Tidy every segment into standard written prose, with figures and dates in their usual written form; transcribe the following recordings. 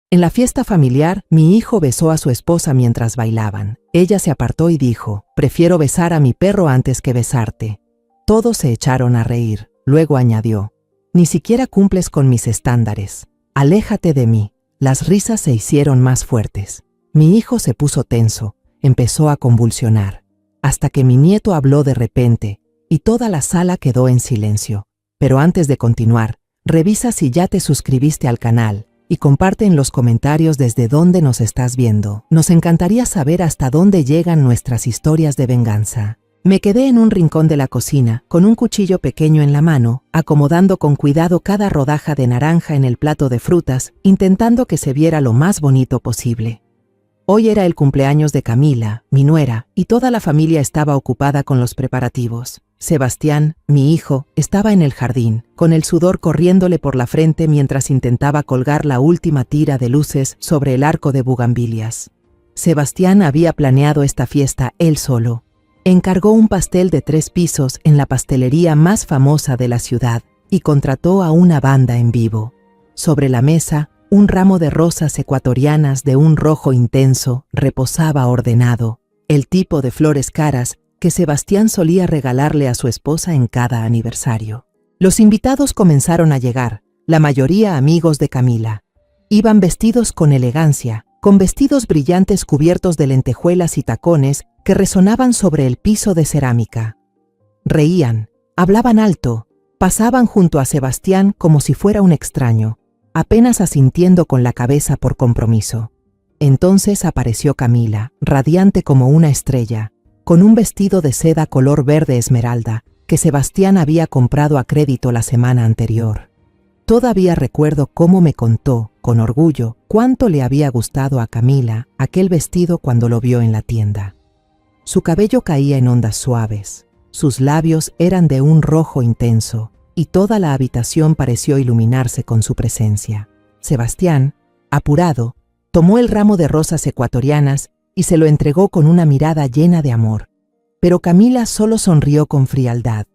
En la fiesta familiar, mi hijo besó a su esposa mientras bailaban. Ella se apartó y dijo: «Prefiero besar a mi perro antes que besarte». Todos se echaron a reír. Luego añadió: «Ni siquiera cumples con mis estándares. Aléjate de mí». Las risas se hicieron más fuertes. Mi hijo se puso tenso, empezó a convulsionar, hasta que mi nieto habló de repente, y toda la sala quedó en silencio. Pero antes de continuar, revisa si ya te suscribiste al canal y comparte en los comentarios desde dónde nos estás viendo. Nos encantaría saber hasta dónde llegan nuestras historias de venganza. Me quedé en un rincón de la cocina, con un cuchillo pequeño en la mano, acomodando con cuidado cada rodaja de naranja en el plato de frutas, intentando que se viera lo más bonito posible. Hoy era el cumpleaños de Camila, mi nuera, y toda la familia estaba ocupada con los preparativos. Sebastián, mi hijo, estaba en el jardín, con el sudor corriéndole por la frente mientras intentaba colgar la última tira de luces sobre el arco de bugambilias. Sebastián había planeado esta fiesta él solo. Encargó un pastel de 3 pisos en la pastelería más famosa de la ciudad y contrató a una banda en vivo. Sobre la mesa, un ramo de rosas ecuatorianas de un rojo intenso reposaba ordenado, el tipo de flores caras que Sebastián solía regalarle a su esposa en cada aniversario. Los invitados comenzaron a llegar, la mayoría amigos de Camila. Iban vestidos con elegancia, con vestidos brillantes cubiertos de lentejuelas y tacones que resonaban sobre el piso de cerámica. Reían, hablaban alto, pasaban junto a Sebastián como si fuera un extraño, apenas asintiendo con la cabeza por compromiso. Entonces apareció Camila, radiante como una estrella, con un vestido de seda color verde esmeralda que Sebastián había comprado a crédito la semana anterior. Todavía recuerdo cómo me contó, con orgullo, cuánto le había gustado a Camila aquel vestido cuando lo vio en la tienda. Su cabello caía en ondas suaves, sus labios eran de un rojo intenso, y toda la habitación pareció iluminarse con su presencia. Sebastián, apurado, tomó el ramo de rosas ecuatorianas y se lo entregó con una mirada llena de amor. Pero Camila solo sonrió con frialdad,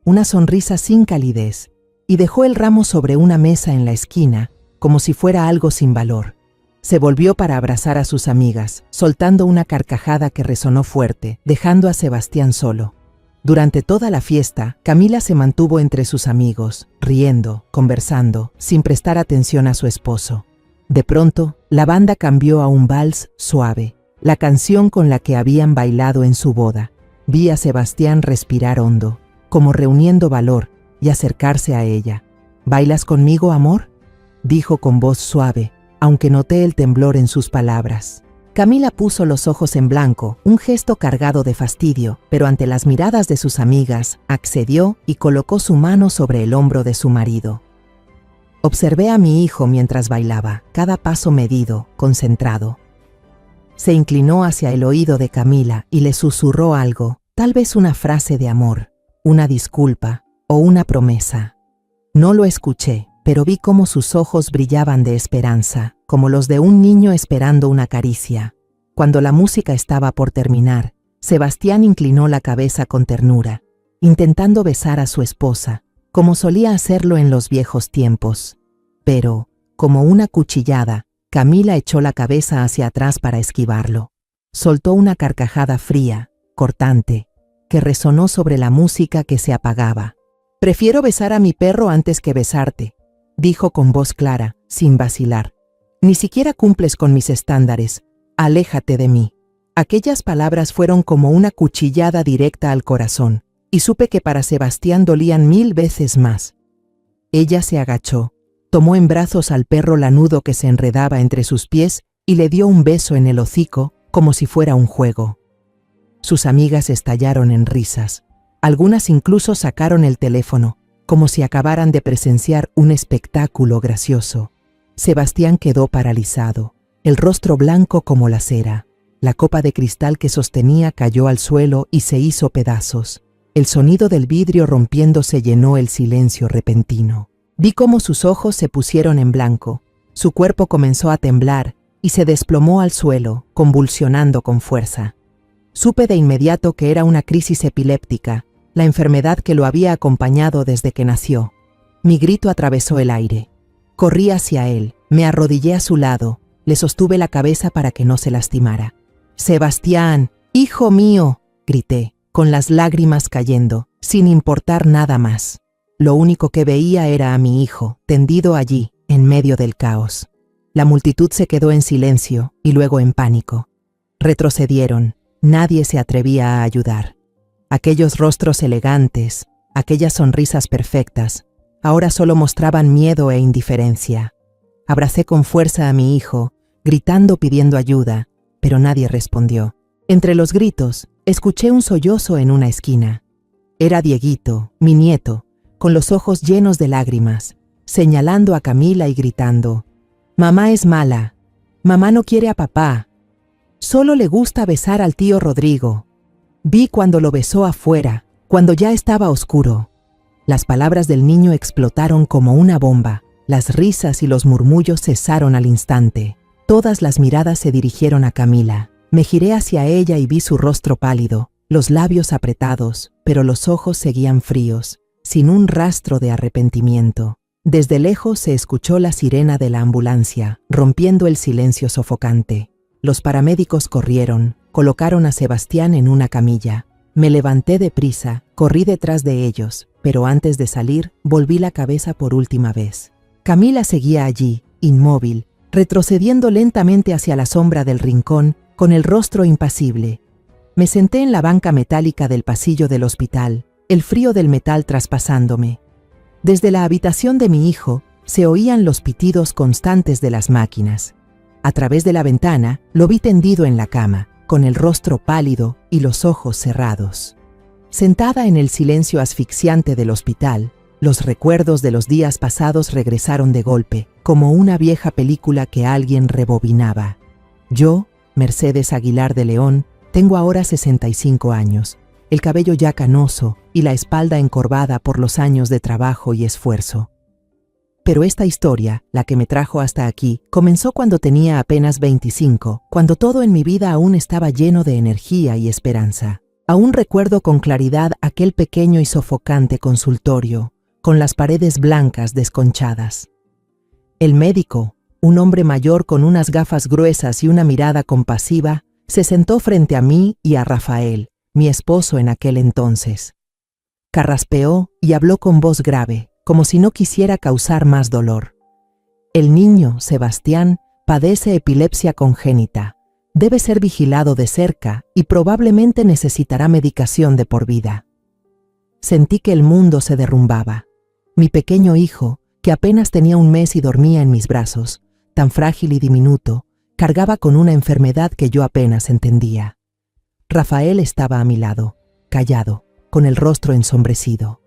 una sonrisa sin calidez, y dejó el ramo sobre una mesa en la esquina, como si fuera algo sin valor. Se volvió para abrazar a sus amigas, soltando una carcajada que resonó fuerte, dejando a Sebastián solo. Durante toda la fiesta, Camila se mantuvo entre sus amigos, riendo, conversando, sin prestar atención a su esposo. De pronto, la banda cambió a un vals suave, la canción con la que habían bailado en su boda. Vi a Sebastián respirar hondo, como reuniendo valor, y acercarse a ella. «¿Bailas conmigo, amor?», dijo con voz suave, aunque noté el temblor en sus palabras. Camila puso los ojos en blanco, un gesto cargado de fastidio, pero ante las miradas de sus amigas, accedió y colocó su mano sobre el hombro de su marido. Observé a mi hijo mientras bailaba, cada paso medido, concentrado. Se inclinó hacia el oído de Camila y le susurró algo, tal vez una frase de amor, una disculpa o una promesa. No lo escuché, pero vi cómo sus ojos brillaban de esperanza, como los de un niño esperando una caricia. Cuando la música estaba por terminar, Sebastián inclinó la cabeza con ternura, intentando besar a su esposa, como solía hacerlo en los viejos tiempos. Pero, como una cuchillada, Camila echó la cabeza hacia atrás para esquivarlo. Soltó una carcajada fría, cortante, que resonó sobre la música que se apagaba. «Prefiero besar a mi perro antes que besarte», dijo con voz clara, sin vacilar. «Ni siquiera cumples con mis estándares. Aléjate de mí». Aquellas palabras fueron como una cuchillada directa al corazón, y supe que para Sebastián dolían 1000 veces más. Ella se agachó, tomó en brazos al perro lanudo que se enredaba entre sus pies y le dio un beso en el hocico como si fuera un juego. Sus amigas estallaron en risas. Algunas incluso sacaron el teléfono, como si acabaran de presenciar un espectáculo gracioso. Sebastián quedó paralizado, el rostro blanco como la cera. La copa de cristal que sostenía cayó al suelo y se hizo pedazos. El sonido del vidrio rompiéndose llenó el silencio repentino. Vi cómo sus ojos se pusieron en blanco, su cuerpo comenzó a temblar y se desplomó al suelo, convulsionando con fuerza. Supe de inmediato que era una crisis epiléptica, la enfermedad que lo había acompañado desde que nació. Mi grito atravesó el aire. Corrí hacia él, me arrodillé a su lado Le sostuve la cabeza para que no se lastimara. «Sebastián, hijo mío», grité, con las lágrimas cayendo, sin importar nada más. Lo único que veía era a mi hijo, tendido allí, en medio del caos. La multitud se quedó en silencio y luego en pánico. Retrocedieron, nadie se atrevía a ayudar. Aquellos rostros elegantes, aquellas sonrisas perfectas, ahora solo mostraban miedo e indiferencia. Abracé con fuerza a mi hijo, gritando pidiendo ayuda, pero nadie respondió. Entre los gritos, escuché un sollozo en una esquina. Era Dieguito, mi nieto, con los ojos llenos de lágrimas, señalando a Camila y gritando: «Mamá es mala, mamá no quiere a papá, solo le gusta besar al tío Rodrigo». Vi cuando lo besó afuera, cuando ya estaba oscuro. Las palabras del niño explotaron como una bomba, las risas y los murmullos cesaron al instante. Todas las miradas se dirigieron a Camila. Me giré hacia ella y vi su rostro pálido, los labios apretados, pero los ojos seguían fríos, sin un rastro de arrepentimiento. Desde lejos se escuchó la sirena de la ambulancia, rompiendo el silencio sofocante. Los paramédicos corrieron, colocaron a Sebastián en una camilla. Me levanté deprisa, corrí detrás de ellos, pero antes de salir, volví la cabeza por última vez. Camila seguía allí, inmóvil, retrocediendo lentamente hacia la sombra del rincón, con el rostro impasible. Me senté en la banca metálica del pasillo del hospital, el frío del metal traspasándome. Desde la habitación de mi hijo, se oían los pitidos constantes de las máquinas. A través de la ventana, lo vi tendido en la cama, con el rostro pálido y los ojos cerrados. Sentada en el silencio asfixiante del hospital, los recuerdos de los días pasados regresaron de golpe, como una vieja película que alguien rebobinaba. Yo, Mercedes Aguilar de León, tengo ahora 65 años, el cabello ya canoso y la espalda encorvada por los años de trabajo y esfuerzo. Pero esta historia, la que me trajo hasta aquí, comenzó cuando tenía apenas 25, cuando todo en mi vida aún estaba lleno de energía y esperanza. Aún recuerdo con claridad aquel pequeño y sofocante consultorio, con las paredes blancas desconchadas. El médico, un hombre mayor con unas gafas gruesas y una mirada compasiva, se sentó frente a mí y a Rafael, mi esposo en aquel entonces. Carraspeó y habló con voz grave, como si no quisiera causar más dolor. El niño, Sebastián, padece epilepsia congénita. Debe ser vigilado de cerca y probablemente necesitará medicación de por vida. Sentí que el mundo se derrumbaba. Mi pequeño hijo, que apenas tenía un mes y dormía en mis brazos, tan frágil y diminuto, cargaba con una enfermedad que yo apenas entendía. Rafael estaba a mi lado, callado, con el rostro ensombrecido.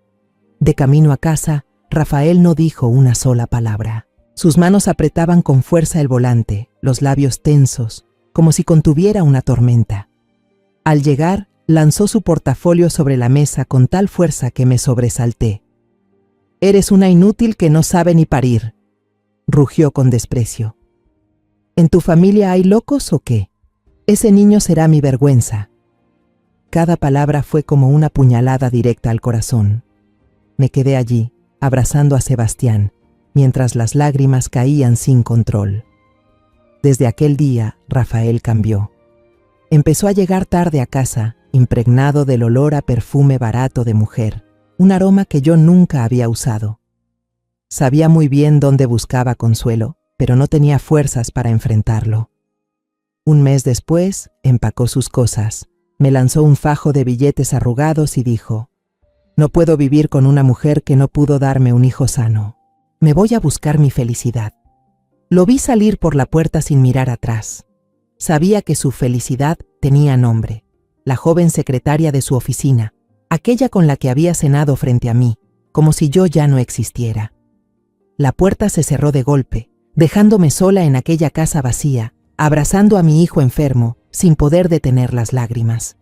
De camino a casa, Rafael no dijo una sola palabra. Sus manos apretaban con fuerza el volante, los labios tensos, como si contuviera una tormenta. Al llegar, lanzó su portafolio sobre la mesa con tal fuerza que me sobresalté. «Eres una inútil que no sabe ni parir», rugió con desprecio. «¿En tu familia hay locos o qué? Ese niño será mi vergüenza». Cada palabra fue como una puñalada directa al corazón. Me quedé allí, abrazando a Sebastián, mientras las lágrimas caían sin control. Desde aquel día, Rafael cambió. Empezó a llegar tarde a casa, impregnado del olor a perfume barato de mujer, un aroma que yo nunca había usado. Sabía muy bien dónde buscaba consuelo, pero no tenía fuerzas para enfrentarlo. Un mes después, empacó sus cosas, me lanzó un fajo de billetes arrugados y dijo: «No puedo vivir con una mujer que no pudo darme un hijo sano. Me voy a buscar mi felicidad». Lo vi salir por la puerta sin mirar atrás. Sabía que su felicidad tenía nombre, la joven secretaria de su oficina, aquella con la que había cenado frente a mí, como si yo ya no existiera. La puerta se cerró de golpe, dejándome sola en aquella casa vacía, abrazando a mi hijo enfermo, sin poder detener las lágrimas.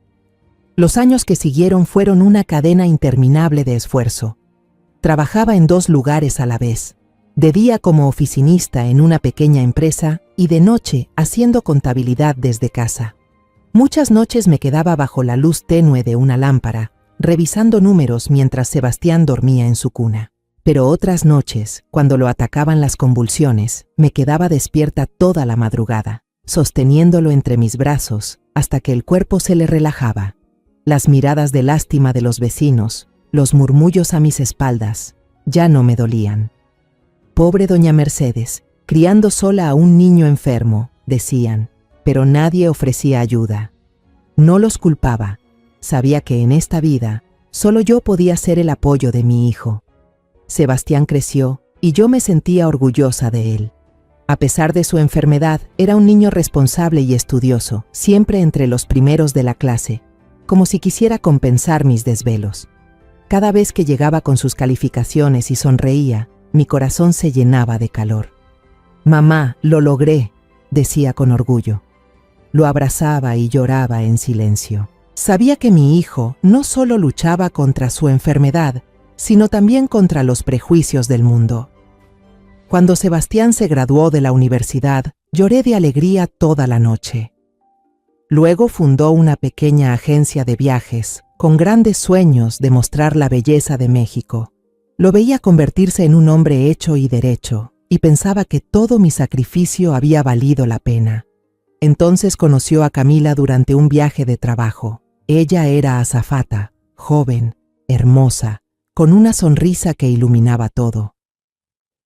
Los años que siguieron fueron una cadena interminable de esfuerzo. Trabajaba en 2 lugares a la vez, de día como oficinista en una pequeña empresa y de noche haciendo contabilidad desde casa. Muchas noches me quedaba bajo la luz tenue de una lámpara, revisando números mientras Sebastián dormía en su cuna. Pero otras noches, cuando lo atacaban las convulsiones, me quedaba despierta toda la madrugada, sosteniéndolo entre mis brazos hasta que el cuerpo se le relajaba. Las miradas de lástima de los vecinos, los murmullos a mis espaldas, ya no me dolían. Pobre doña Mercedes, criando sola a un niño enfermo, decían, pero nadie ofrecía ayuda. No los culpaba, sabía que en esta vida solo yo podía ser el apoyo de mi hijo. Sebastián creció y yo me sentía orgullosa de él. A pesar de su enfermedad, era un niño responsable y estudioso, siempre entre los primeros de la clase, como si quisiera compensar mis desvelos. Cada vez que llegaba con sus calificaciones y sonreía, mi corazón se llenaba de calor. «Mamá, lo logré», decía con orgullo. Lo abrazaba y lloraba en silencio. Sabía que mi hijo no solo luchaba contra su enfermedad, sino también contra los prejuicios del mundo. Cuando Sebastián se graduó de la universidad, lloré de alegría toda la noche. Luego fundó una pequeña agencia de viajes, con grandes sueños de mostrar la belleza de México. Lo veía convertirse en un hombre hecho y derecho, y pensaba que todo mi sacrificio había valido la pena. Entonces conoció a Camila durante un viaje de trabajo. Ella era azafata, joven, hermosa, con una sonrisa que iluminaba todo.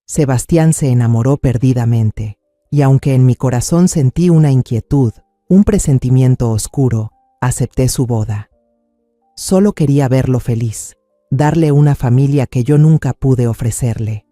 Sebastián se enamoró perdidamente, y aunque en mi corazón sentí una inquietud, un presentimiento oscuro, acepté su boda. Solo quería verlo feliz, darle una familia que yo nunca pude ofrecerle.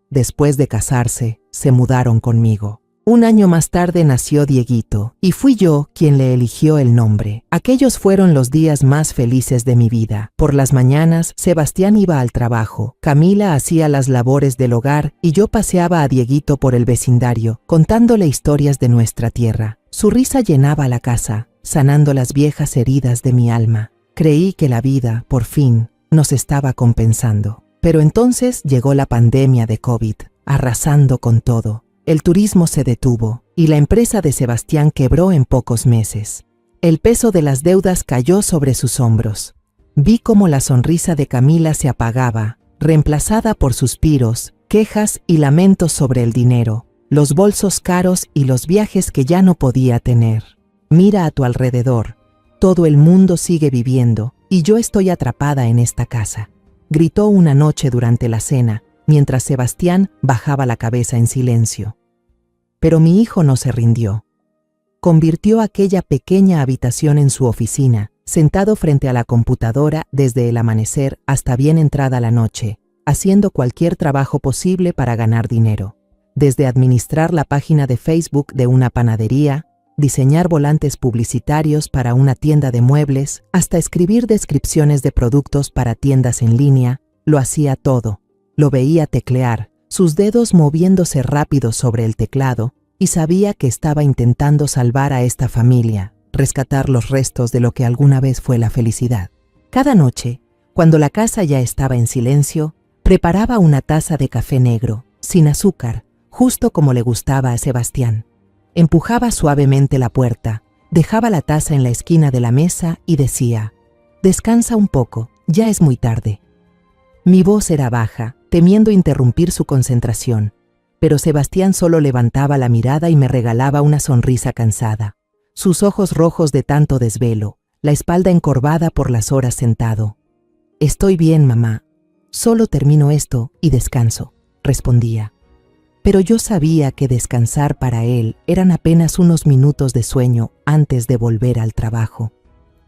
Después de casarse, se mudaron conmigo. Un año más tarde nació Dieguito, y fui yo quien le eligió el nombre. Aquellos fueron los días más felices de mi vida. Por las mañanas, Sebastián iba al trabajo, Camila hacía las labores del hogar y yo paseaba a Dieguito por el vecindario, contándole historias de nuestra tierra. Su risa llenaba la casa, sanando las viejas heridas de mi alma. Creí que la vida, por fin, nos estaba compensando. Pero entonces llegó la pandemia de COVID, arrasando con todo. El turismo se detuvo y la empresa de Sebastián quebró en pocos meses. El peso de las deudas cayó sobre sus hombros. Vi cómo la sonrisa de Camila se apagaba, reemplazada por suspiros, quejas y lamentos sobre el dinero, los bolsos caros y los viajes que ya no podía tener. Mira a tu alrededor, todo el mundo sigue viviendo y yo estoy atrapada en esta casa, gritó una noche durante la cena, mientras Sebastián bajaba la cabeza en silencio. Pero mi hijo no se rindió. Convirtió aquella pequeña habitación en su oficina, sentado frente a la computadora desde el amanecer hasta bien entrada la noche, haciendo cualquier trabajo posible para ganar dinero. Desde administrar la página de Facebook de una panadería, diseñar volantes publicitarios para una tienda de muebles, hasta escribir descripciones de productos para tiendas en línea, lo hacía todo. Lo veía teclear, sus dedos moviéndose rápido sobre el teclado, y sabía que estaba intentando salvar a esta familia, rescatar los restos de lo que alguna vez fue la felicidad. Cada noche, cuando la casa ya estaba en silencio, preparaba una taza de café negro, sin azúcar, justo como le gustaba a Sebastián. Empujaba suavemente la puerta, dejaba la taza en la esquina de la mesa y decía: «Descansa un poco, ya es muy tarde». Mi voz era baja, temiendo interrumpir su concentración, pero Sebastián solo levantaba la mirada y me regalaba una sonrisa cansada. Sus ojos rojos de tanto desvelo, la espalda encorvada por las horas sentado. «Estoy bien, mamá. Solo termino esto y descanso», respondía. Pero yo sabía que descansar para él eran apenas unos minutos de sueño antes de volver al trabajo.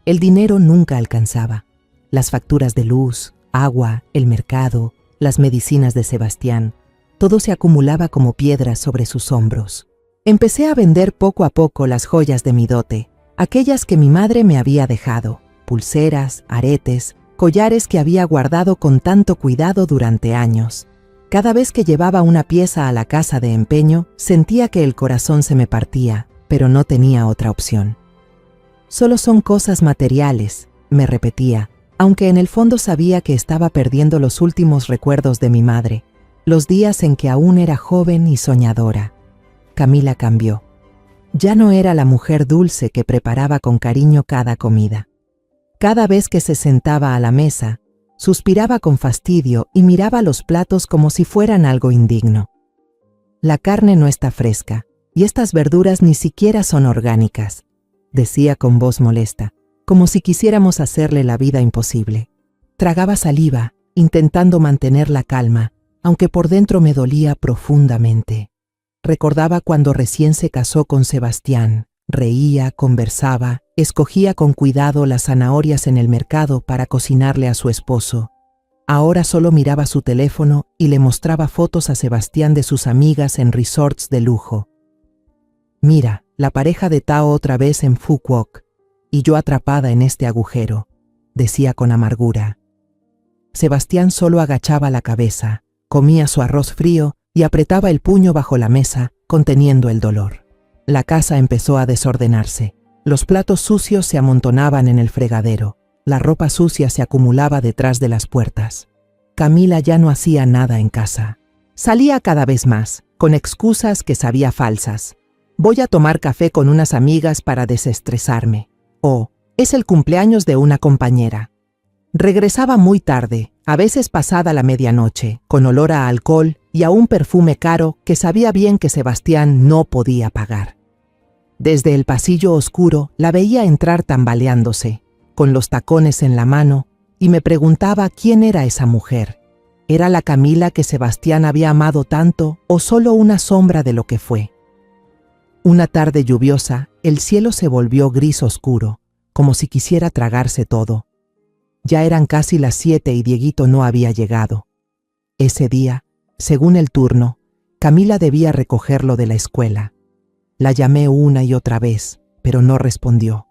El dinero nunca alcanzaba. Las facturas de luz, agua, el mercado, las medicinas de Sebastián, todo se acumulaba como piedras sobre sus hombros. Empecé a vender poco a poco las joyas de mi dote, aquellas que mi madre me había dejado, pulseras, aretes, collares que había guardado con tanto cuidado durante años. Cada vez que llevaba una pieza a la casa de empeño, sentía que el corazón se me partía, pero no tenía otra opción. «Solo son cosas materiales», me repetía, aunque en el fondo sabía que estaba perdiendo los últimos recuerdos de mi madre, los días en que aún era joven y soñadora. Camila cambió. Ya no era la mujer dulce que preparaba con cariño cada comida. Cada vez que se sentaba a la mesa, Suspiraba con fastidio y miraba los platos como si fueran algo indigno. La carne no está fresca, y estas verduras ni siquiera son orgánicas, decía con voz molesta, como si quisiéramos hacerle la vida imposible. Tragaba saliva, intentando mantener la calma, aunque por dentro me dolía profundamente. Recordaba cuando recién se casó con Sebastián. Reía, conversaba, escogía con cuidado las zanahorias en el mercado para cocinarle a su esposo. Ahora solo miraba su teléfono y le mostraba fotos a Sebastián de sus amigas en resorts de lujo. Mira, la pareja de Tao otra vez en Phu Quoc, y yo atrapada en este agujero, decía con amargura. Sebastián solo agachaba la cabeza, comía su arroz frío y apretaba el puño bajo la mesa, conteniendo el dolor. La casa empezó a desordenarse. Los platos sucios se amontonaban en el fregadero. La ropa sucia se acumulaba detrás de las puertas. Camila ya no hacía nada en casa. Salía cada vez más, con excusas que sabía falsas. Voy a tomar café con unas amigas para desestresarme. O, es el cumpleaños de una compañera. Regresaba muy tarde, a veces pasada la medianoche, con olor a alcohol y a un perfume caro que sabía bien que Sebastián no podía pagar. Desde el pasillo oscuro la veía entrar tambaleándose, con los tacones en la mano, y me preguntaba quién era esa mujer. ¿Era la Camila que Sebastián había amado tanto o solo una sombra de lo que fue? Una tarde lluviosa, el cielo se volvió gris oscuro, como si quisiera tragarse todo. Ya eran casi las 7 y Dieguito no había llegado. Ese día, según el turno, Camila debía recogerlo de la escuela. La llamé una y otra vez, pero no respondió.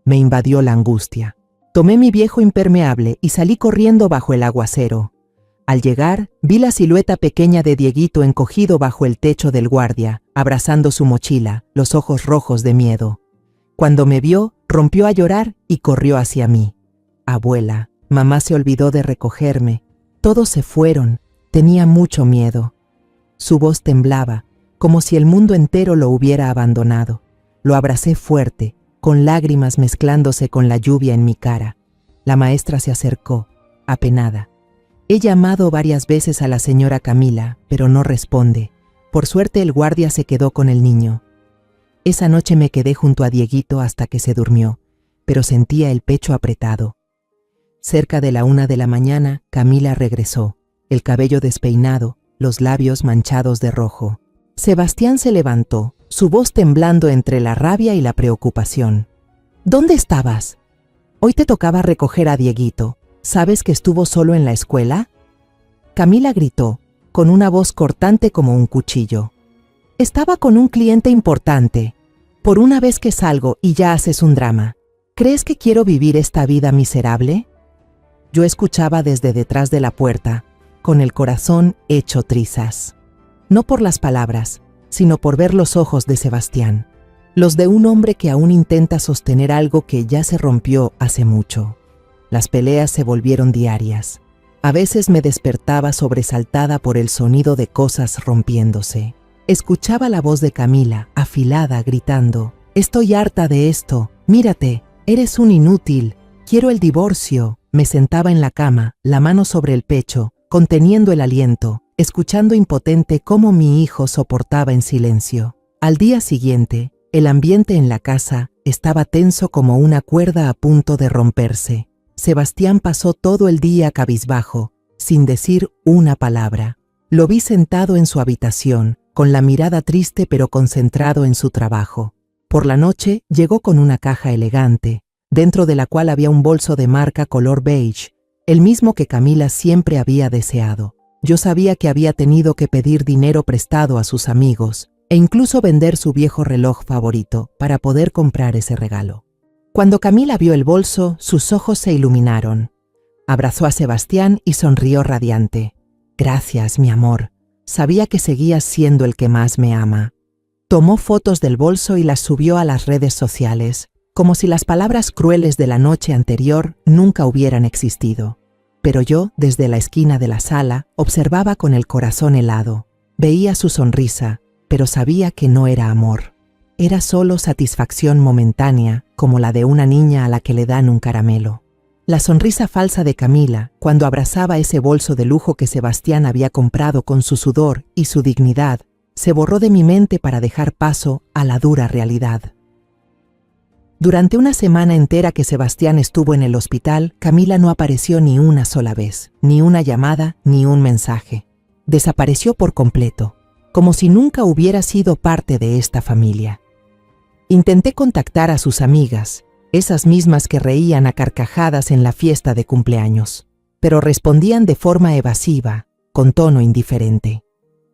Me invadió la angustia. Tomé mi viejo impermeable y salí corriendo bajo el aguacero. Al llegar, vi la silueta pequeña de Dieguito encogido bajo el techo del guardia, abrazando su mochila, los ojos rojos de miedo. Cuando me vio, rompió a llorar y corrió hacia mí. Abuela, mamá se olvidó de recogerme. Todos se fueron. Tenía mucho miedo. Su voz temblaba, como si el mundo entero lo hubiera abandonado. Lo abracé fuerte, con lágrimas mezclándose con la lluvia en mi cara. La maestra se acercó, apenada. He llamado varias veces a la señora Camila, pero no responde. Por suerte el guardia se quedó con el niño. Esa noche me quedé junto a Dieguito hasta que se durmió, pero sentía el pecho apretado. Cerca de la 1 de la mañana, Camila regresó, el cabello despeinado, los labios manchados de rojo. Sebastián se levantó, su voz temblando entre la rabia y la preocupación. ¿Dónde estabas? Hoy te tocaba recoger a Dieguito. ¿Sabes que estuvo solo en la escuela? Camila gritó, con una voz cortante como un cuchillo. Estaba con un cliente importante. Por una vez que salgo y ya haces un drama. ¿Crees que quiero vivir esta vida miserable? Yo escuchaba desde detrás de la puerta, con el corazón hecho trizas. No por las palabras, sino por ver los ojos de Sebastián, los de un hombre que aún intenta sostener algo que ya se rompió hace mucho. Las peleas se volvieron diarias. A veces me despertaba sobresaltada por el sonido de cosas rompiéndose. Escuchaba la voz de Camila, afilada, gritando, «Estoy harta de esto, mírate, eres un inútil, quiero el divorcio». Me sentaba en la cama, la mano sobre el pecho, conteniendo el aliento, escuchando impotente cómo mi hijo soportaba en silencio. Al día siguiente, el ambiente en la casa estaba tenso como una cuerda a punto de romperse. Sebastián pasó todo el día cabizbajo, sin decir una palabra. Lo vi sentado en su habitación, con la mirada triste pero concentrado en su trabajo. Por la noche llegó con una caja elegante, dentro de la cual había un bolso de marca color beige, el mismo que Camila siempre había deseado. Yo sabía que había tenido que pedir dinero prestado a sus amigos e incluso vender su viejo reloj favorito para poder comprar ese regalo. Cuando Camila vio el bolso, sus ojos se iluminaron. Abrazó a Sebastián y sonrió radiante. «Gracias, mi amor. Sabía que seguías siendo el que más me ama». Tomó fotos del bolso y las subió a las redes sociales, como si las palabras crueles de la noche anterior nunca hubieran existido. Pero yo, desde la esquina de la sala, observaba con el corazón helado. Veía su sonrisa, pero sabía que no era amor. Era solo satisfacción momentánea, como la de una niña a la que le dan un caramelo. La sonrisa falsa de Camila, cuando abrazaba ese bolso de lujo que Sebastián había comprado con su sudor y su dignidad, se borró de mi mente para dejar paso a la dura realidad. Durante una semana entera que Sebastián estuvo en el hospital, Camila no apareció ni una sola vez, ni una llamada, ni un mensaje. Desapareció por completo, como si nunca hubiera sido parte de esta familia. Intenté contactar a sus amigas, esas mismas que reían a carcajadas en la fiesta de cumpleaños, pero respondían de forma evasiva, con tono indiferente.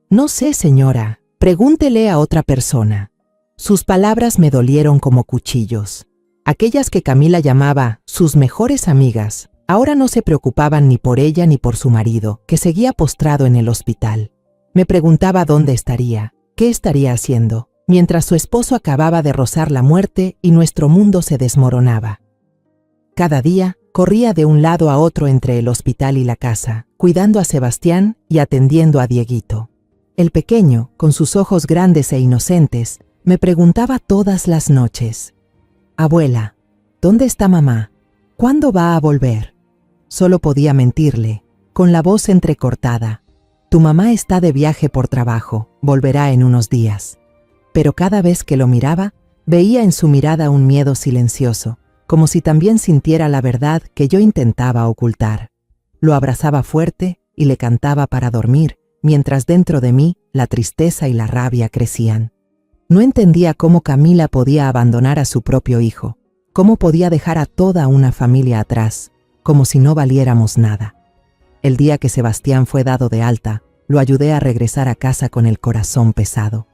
No sé, señora, pregúntele a otra persona. Sus palabras me dolieron como cuchillos. Aquellas que Camila llamaba sus mejores amigas, ahora no se preocupaban ni por ella ni por su marido, que seguía postrado en el hospital. Me preguntaba dónde estaría, qué estaría haciendo, mientras su esposo acababa de rozar la muerte y nuestro mundo se desmoronaba. Cada día corría de un lado a otro entre el hospital y la casa, cuidando a Sebastián y atendiendo a Dieguito. El pequeño, con sus ojos grandes e inocentes, me preguntaba todas las noches: «Abuela, ¿dónde está mamá? ¿Cuándo va a volver?». Solo podía mentirle, con la voz entrecortada: «Tu mamá está de viaje por trabajo, volverá en unos días». Pero cada vez que lo miraba, veía en su mirada un miedo silencioso, como si también sintiera la verdad que yo intentaba ocultar. Lo abrazaba fuerte y le cantaba para dormir, mientras dentro de mí la tristeza y la rabia crecían. No entendía cómo Camila podía abandonar a su propio hijo, cómo podía dejar a toda una familia atrás, como si no valiéramos nada. El día que Sebastián fue dado de alta, lo ayudé a regresar a casa con el corazón pesado.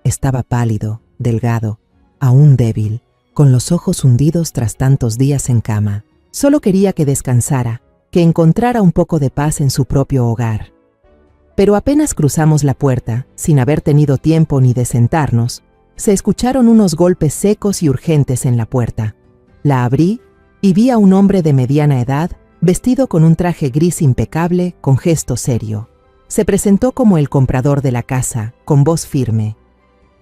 Estaba pálido, delgado, aún débil, con los ojos hundidos tras tantos días en cama. Solo quería que descansara, que encontrara un poco de paz en su propio hogar. Pero apenas cruzamos la puerta, sin haber tenido tiempo ni de sentarnos, se escucharon unos golpes secos y urgentes en la puerta. La abrí y vi a un hombre de mediana edad, vestido con un traje gris impecable, con gesto serio. Se presentó como el comprador de la casa, con voz firme: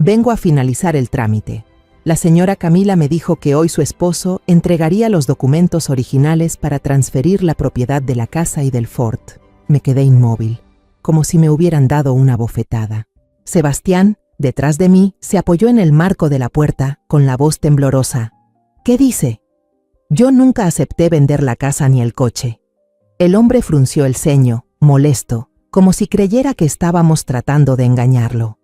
«Vengo a finalizar el trámite. La señora Camila me dijo que hoy su esposo entregaría los documentos originales para transferir la propiedad de la casa y del Ford». Me quedé inmóvil, como si me hubieran dado una bofetada. Sebastián, detrás de mí, se apoyó en el marco de la puerta, con la voz temblorosa: «¿Qué dice?». «Yo nunca acepté vender la casa ni el coche». El hombre frunció el ceño, molesto, como si creyera que estábamos tratando de engañarlo.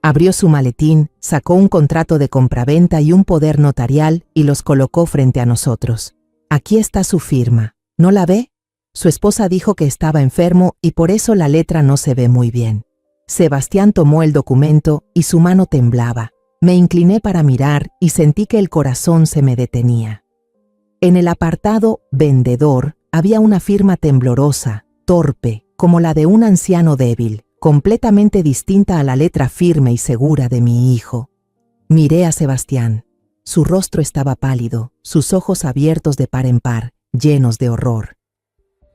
Abrió su maletín, sacó un contrato de compraventa y un poder notarial y los colocó frente a nosotros. «Aquí está su firma. ¿No la ve? Su esposa dijo que estaba enfermo y por eso la letra no se ve muy bien». Sebastián tomó el documento y su mano temblaba. Me incliné para mirar y sentí que el corazón se me detenía. En el apartado «Vendedor» había una firma temblorosa, torpe, como la de un anciano débil, completamente distinta a la letra firme y segura de mi hijo. Miré a Sebastián. Su rostro estaba pálido, sus ojos abiertos de par en par, llenos de horror.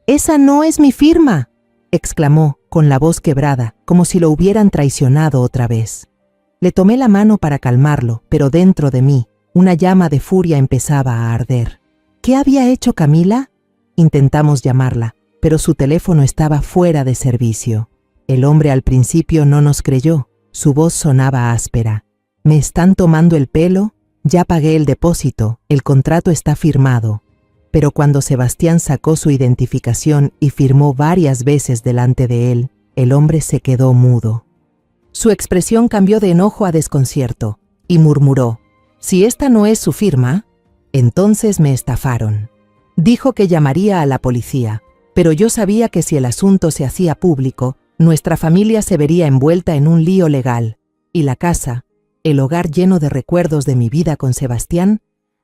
«¡Esa no es mi firma!», exclamó, con la voz quebrada, como si lo hubieran traicionado otra vez. Le tomé la mano para calmarlo, pero dentro de mí, una llama de furia empezaba a arder. ¿Qué había hecho Camila? Intentamos llamarla, pero su teléfono estaba fuera de servicio. El hombre al principio no nos creyó, su voz sonaba áspera. «¿Me están tomando el pelo? Ya pagué el depósito, el contrato está firmado». Pero cuando Sebastián sacó su identificación y firmó varias veces delante de él, el hombre se quedó mudo. Su expresión cambió de enojo a desconcierto y murmuró: «Si esta no es su firma, entonces me estafaron». Dijo que llamaría a la policía, pero yo sabía que si el asunto se hacía público, nuestra familia se vería envuelta en un lío legal, y la casa, el hogar lleno de recuerdos de mi vida con Sebastián,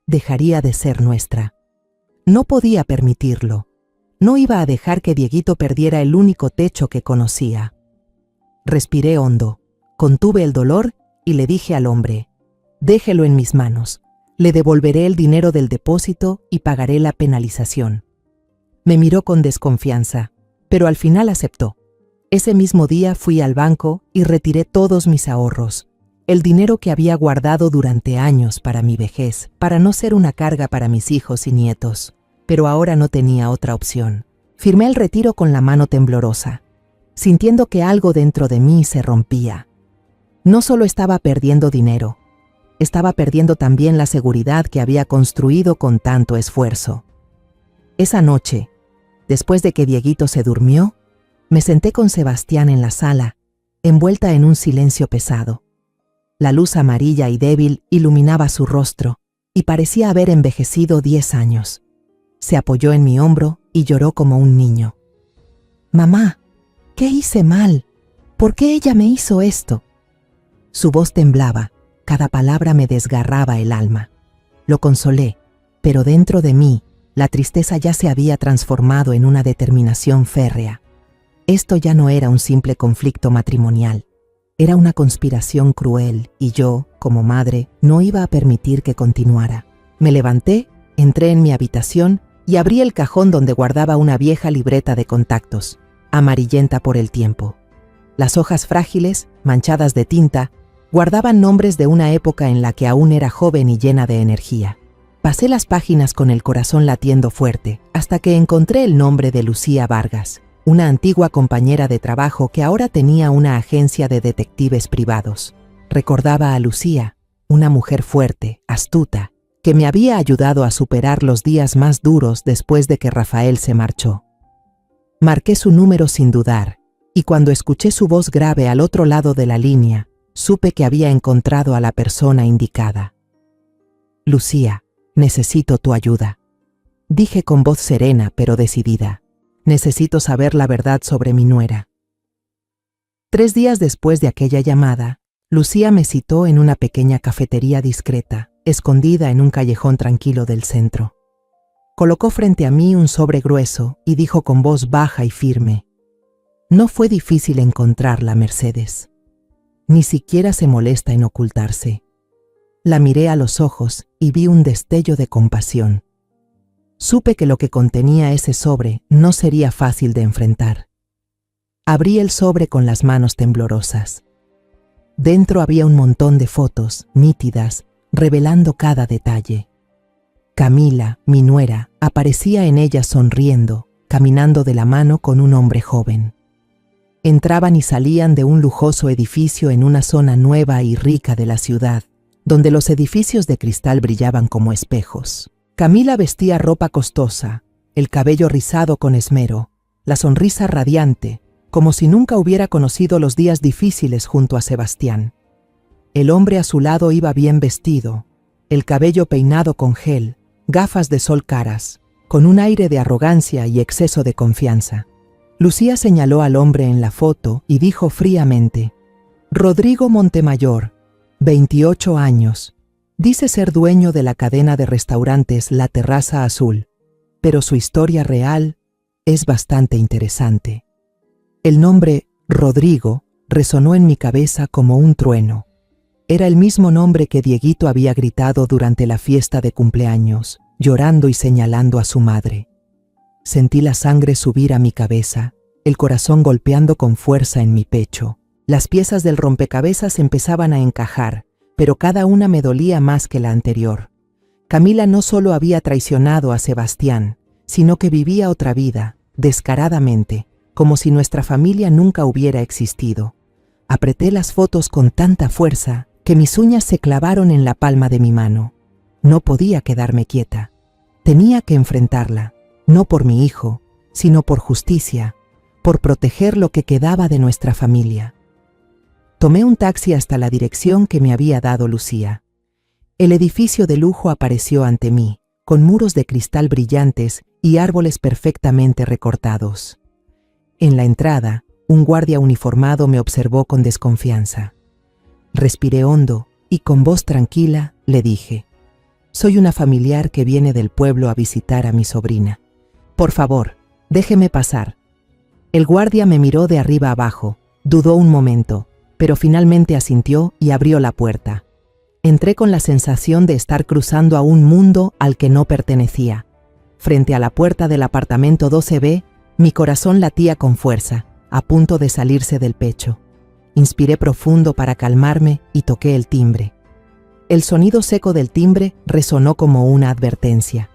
dejaría de ser nuestra. No podía permitirlo. No iba a dejar que Dieguito perdiera el único techo que conocía. Respiré hondo, contuve el dolor y le dije al hombre: «Déjelo en mis manos. Le devolveré el dinero del depósito y pagaré la penalización». Me miró con desconfianza, pero al final aceptó. Ese mismo día fui al banco y retiré todos mis ahorros, el dinero que había guardado durante años para mi vejez, para no ser una carga para mis hijos y nietos. pero ahora no tenía otra opción. Firmé el retiro con la mano temblorosa, sintiendo que algo dentro de mí se rompía. No solo estaba perdiendo dinero, estaba perdiendo también la seguridad que había construido con tanto esfuerzo. Esa noche, después de que Dieguito se durmió, me senté con Sebastián en la sala, envuelta en un silencio pesado. La luz amarilla y débil iluminaba su rostro y parecía haber envejecido 10 años. Se apoyó en mi hombro y lloró como un niño. «Mamá, ¿qué hice mal? ¿Por qué ella me hizo esto?» Su voz temblaba, cada palabra me desgarraba el alma. Lo consolé, pero dentro de mí, la tristeza ya se había transformado en una determinación férrea. Esto ya no era un simple conflicto matrimonial. Era una conspiración cruel y yo, como madre, no iba a permitir que continuara. Me levanté, entré en mi habitación y abrí el cajón donde guardaba una vieja libreta de contactos, amarillenta por el tiempo. Las hojas frágiles, manchadas de tinta, guardaban nombres de una época en la que aún era joven y llena de energía. Pasé las páginas con el corazón latiendo fuerte, hasta que encontré el nombre de Lucía Vargas, una antigua compañera de trabajo que ahora tenía una agencia de detectives privados. Recordaba a Lucía, una mujer fuerte, astuta, que me había ayudado a superar los días más duros después de que Rafael se marchó. Marqué su número sin dudar, y cuando escuché su voz grave al otro lado de la línea, supe que había encontrado a la persona indicada. «Lucía, necesito tu ayuda», dije con voz serena pero decidida. «Necesito saber la verdad sobre mi nuera». 3 días después de aquella llamada, Lucía me citó en una pequeña cafetería discreta, escondida en un callejón tranquilo del centro. Colocó frente a mí un sobre grueso y dijo con voz baja y firme: «No fue difícil encontrarla, Mercedes. Ni siquiera se molesta en ocultarse». La miré a los ojos y vi un destello de compasión. Supe que lo que contenía ese sobre no sería fácil de enfrentar. Abrí el sobre con las manos temblorosas. Dentro había un montón de fotos, nítidas, revelando cada detalle. Camila, mi nuera, aparecía en ellas sonriendo, caminando de la mano con un hombre joven. Entraban y salían de un lujoso edificio en una zona nueva y rica de la ciudad, donde los edificios de cristal brillaban como espejos. Camila vestía ropa costosa, el cabello rizado con esmero, la sonrisa radiante, como si nunca hubiera conocido los días difíciles junto a Sebastián. El hombre a su lado iba bien vestido, el cabello peinado con gel, gafas de sol caras, con un aire de arrogancia y exceso de confianza. Lucía señaló al hombre en la foto y dijo fríamente: «Rodrigo Montemayor, 28 años. Dice ser dueño de la cadena de restaurantes La Terraza Azul, pero su historia real es bastante interesante». El nombre Rodrigo resonó en mi cabeza como un trueno. Era el mismo nombre que Dieguito había gritado durante la fiesta de cumpleaños, llorando y señalando a su madre. Sentí la sangre subir a mi cabeza, el corazón golpeando con fuerza en mi pecho. Las piezas del rompecabezas empezaban a encajar, pero cada una me dolía más que la anterior. Camila no solo había traicionado a Sebastián, sino que vivía otra vida, descaradamente, como si nuestra familia nunca hubiera existido. Apreté las fotos con tanta fuerza que mis uñas se clavaron en la palma de mi mano. No podía quedarme quieta. Tenía que enfrentarla, no por mi hijo, sino por justicia, por proteger lo que quedaba de nuestra familia. Tomé un taxi hasta la dirección que me había dado Lucía. El edificio de lujo apareció ante mí, con muros de cristal brillantes y árboles perfectamente recortados. En la entrada, un guardia uniformado me observó con desconfianza. Respiré hondo y con voz tranquila le dije: «Soy una familiar que viene del pueblo a visitar a mi sobrina. Por favor, déjeme pasar». El guardia me miró de arriba abajo, dudó un momento, pero finalmente asintió y abrió la puerta. Entré con la sensación de estar cruzando a un mundo al que no pertenecía. Frente a la puerta del apartamento 12B, mi corazón latía con fuerza, a punto de salirse del pecho. Inspiré profundo para calmarme y toqué el timbre. El sonido seco del timbre resonó como una advertencia.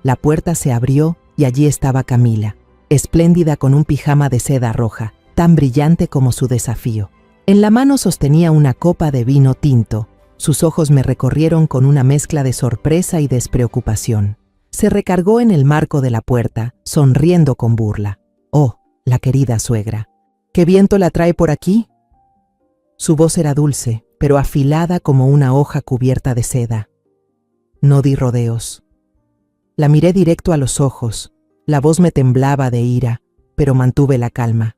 La puerta se abrió y allí estaba Camila, espléndida con un pijama de seda roja, tan brillante como su desafío. En la mano sostenía una copa de vino tinto. Sus ojos me recorrieron con una mezcla de sorpresa y despreocupación. Se recargó en el marco de la puerta, sonriendo con burla. «Oh, la querida suegra, ¿qué viento la trae por aquí?» Su voz era dulce, pero afilada como una hoja cubierta de seda. No di rodeos. La miré directo a los ojos. La voz me temblaba de ira, pero mantuve la calma.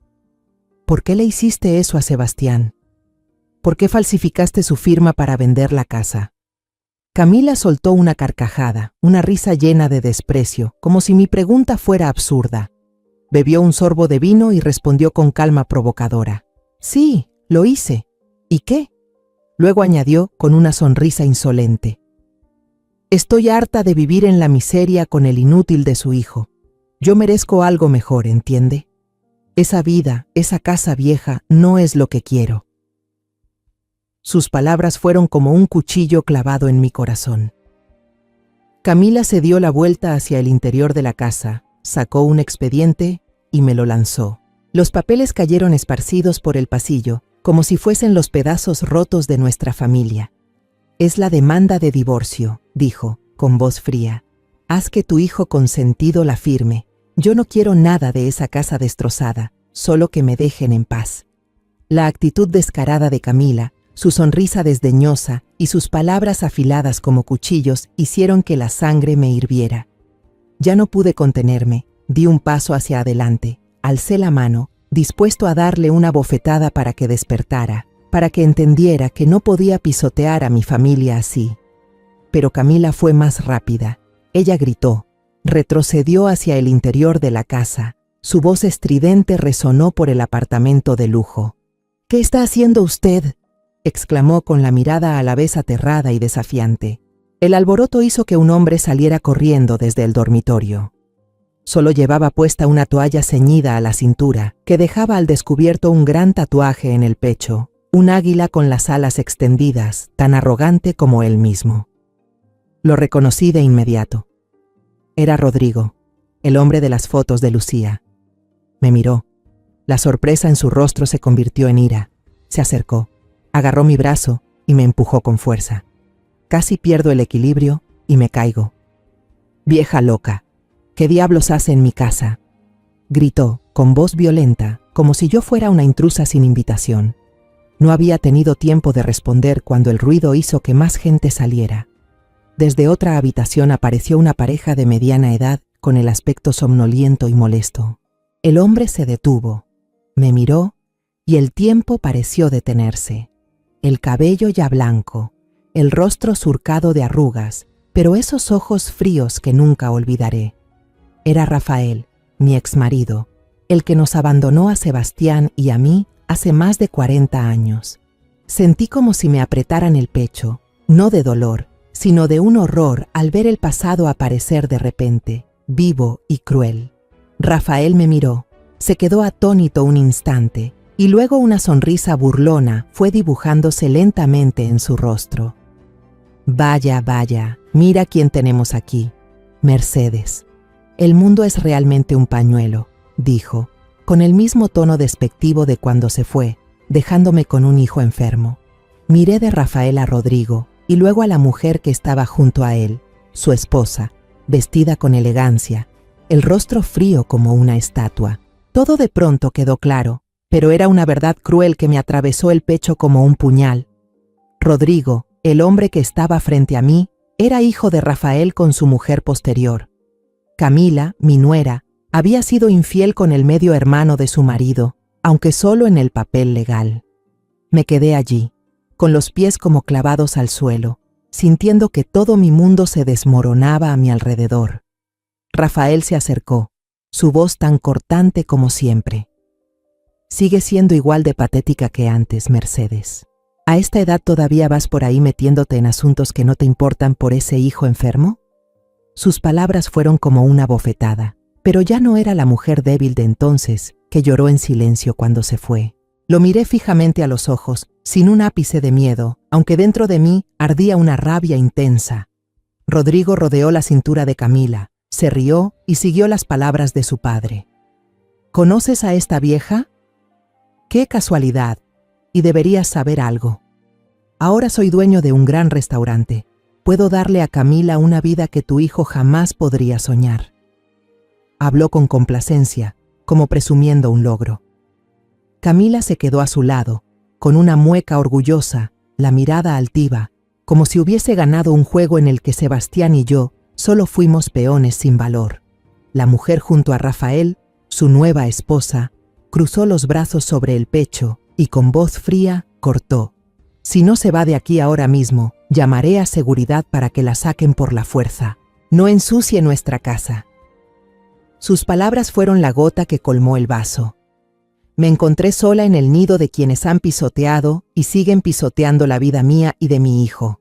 «¿Por qué le hiciste eso a Sebastián? ¿Por qué falsificaste su firma para vender la casa?» Camila soltó una carcajada, una risa llena de desprecio, como si mi pregunta fuera absurda. Bebió un sorbo de vino y respondió con calma provocadora. «Sí, lo hice. ¿Y qué?». Luego añadió con una sonrisa insolente. «Estoy harta de vivir en la miseria con el inútil de su hijo. Yo merezco algo mejor, ¿entiende? Esa vida, esa casa vieja, no es lo que quiero». Sus palabras fueron como un cuchillo clavado en mi corazón. Camila se dio la vuelta hacia el interior de la casa, sacó un expediente y me lo lanzó. Los papeles cayeron esparcidos por el pasillo, como si fuesen los pedazos rotos de nuestra familia. «Es la demanda de divorcio», dijo, con voz fría. «Haz que tu hijo consentido la firme. Yo no quiero nada de esa casa destrozada, solo que me dejen en paz». La actitud descarada de Camila, su sonrisa desdeñosa y sus palabras afiladas como cuchillos hicieron que la sangre me hirviera. Ya no pude contenerme, di un paso hacia adelante, alcé la mano, dispuesto a darle una bofetada para que despertara, para que entendiera que no podía pisotear a mi familia así. Pero Camila fue más rápida. Ella gritó, retrocedió hacia el interior de la casa. Su voz estridente resonó por el apartamento de lujo. «¿Qué está haciendo usted?», exclamó con la mirada a la vez aterrada y desafiante. El alboroto hizo que un hombre saliera corriendo desde el dormitorio. Solo llevaba puesta una toalla ceñida a la cintura, que dejaba al descubierto un gran tatuaje en el pecho, un águila con las alas extendidas, tan arrogante como él mismo. Lo reconocí de inmediato. Era Rodrigo, el hombre de las fotos de Lucía. Me miró. La sorpresa en su rostro se convirtió en ira. Se acercó. Agarró mi brazo y me empujó con fuerza. Casi pierdo el equilibrio y me caigo. «Vieja loca, ¿qué diablos hace en mi casa?», gritó, con voz violenta, como si yo fuera una intrusa sin invitación. No había tenido tiempo de responder cuando el ruido hizo que más gente saliera. Desde otra habitación apareció una pareja de mediana edad con el aspecto somnoliento y molesto. El hombre se detuvo, me miró y el tiempo pareció detenerse. El cabello ya blanco, el rostro surcado de arrugas, pero esos ojos fríos que nunca olvidaré. Era Rafael, mi exmarido, el que nos abandonó a Sebastián y a mí hace más de 40 años. Sentí como si me apretaran el pecho, no de dolor, sino de un horror al ver el pasado aparecer de repente, vivo y cruel. Rafael me miró, se quedó atónito un instante, y luego una sonrisa burlona fue dibujándose lentamente en su rostro. «Vaya, vaya, mira quién tenemos aquí. Mercedes. El mundo es realmente un pañuelo», dijo, con el mismo tono despectivo de cuando se fue, dejándome con un hijo enfermo. Miré de Rafael a Rodrigo y luego a la mujer que estaba junto a él, su esposa, vestida con elegancia, el rostro frío como una estatua. Todo de pronto quedó claro, pero era una verdad cruel que me atravesó el pecho como un puñal. Rodrigo, el hombre que estaba frente a mí, era hijo de Rafael con su mujer posterior. Camila, mi nuera, había sido infiel con el medio hermano de su marido, aunque solo en el papel legal. Me quedé allí, con los pies como clavados al suelo, sintiendo que todo mi mundo se desmoronaba a mi alrededor. Rafael se acercó, su voz tan cortante como siempre. «Sigue siendo igual de patética que antes, Mercedes. ¿A esta edad todavía vas por ahí metiéndote en asuntos que no te importan por ese hijo enfermo?». Sus palabras fueron como una bofetada, pero ya no era la mujer débil de entonces, que lloró en silencio cuando se fue. Lo miré fijamente a los ojos, sin un ápice de miedo, aunque dentro de mí ardía una rabia intensa. Rodrigo rodeó la cintura de Camila, Se rió y siguió las palabras de su padre. ¿Conoces a esta vieja? ¡Qué casualidad! Y deberías saber algo. Ahora soy dueño de un gran restaurante. Puedo darle a Camila una vida que tu hijo jamás podría soñar. Habló con complacencia, como presumiendo un logro. Camila se quedó a su lado, con una mueca orgullosa, la mirada altiva, como si hubiese ganado un juego en el que Sebastián y yo solo fuimos peones sin valor. La mujer junto a Rafael, su nueva esposa, cruzó los brazos sobre el pecho y con voz fría cortó. Si no se va de aquí ahora mismo, llamaré a seguridad para que la saquen por la fuerza. No ensucie nuestra casa. Sus palabras fueron la gota que colmó el vaso. Me encontré sola en el nido de quienes han pisoteado y siguen pisoteando la vida mía y de mi hijo.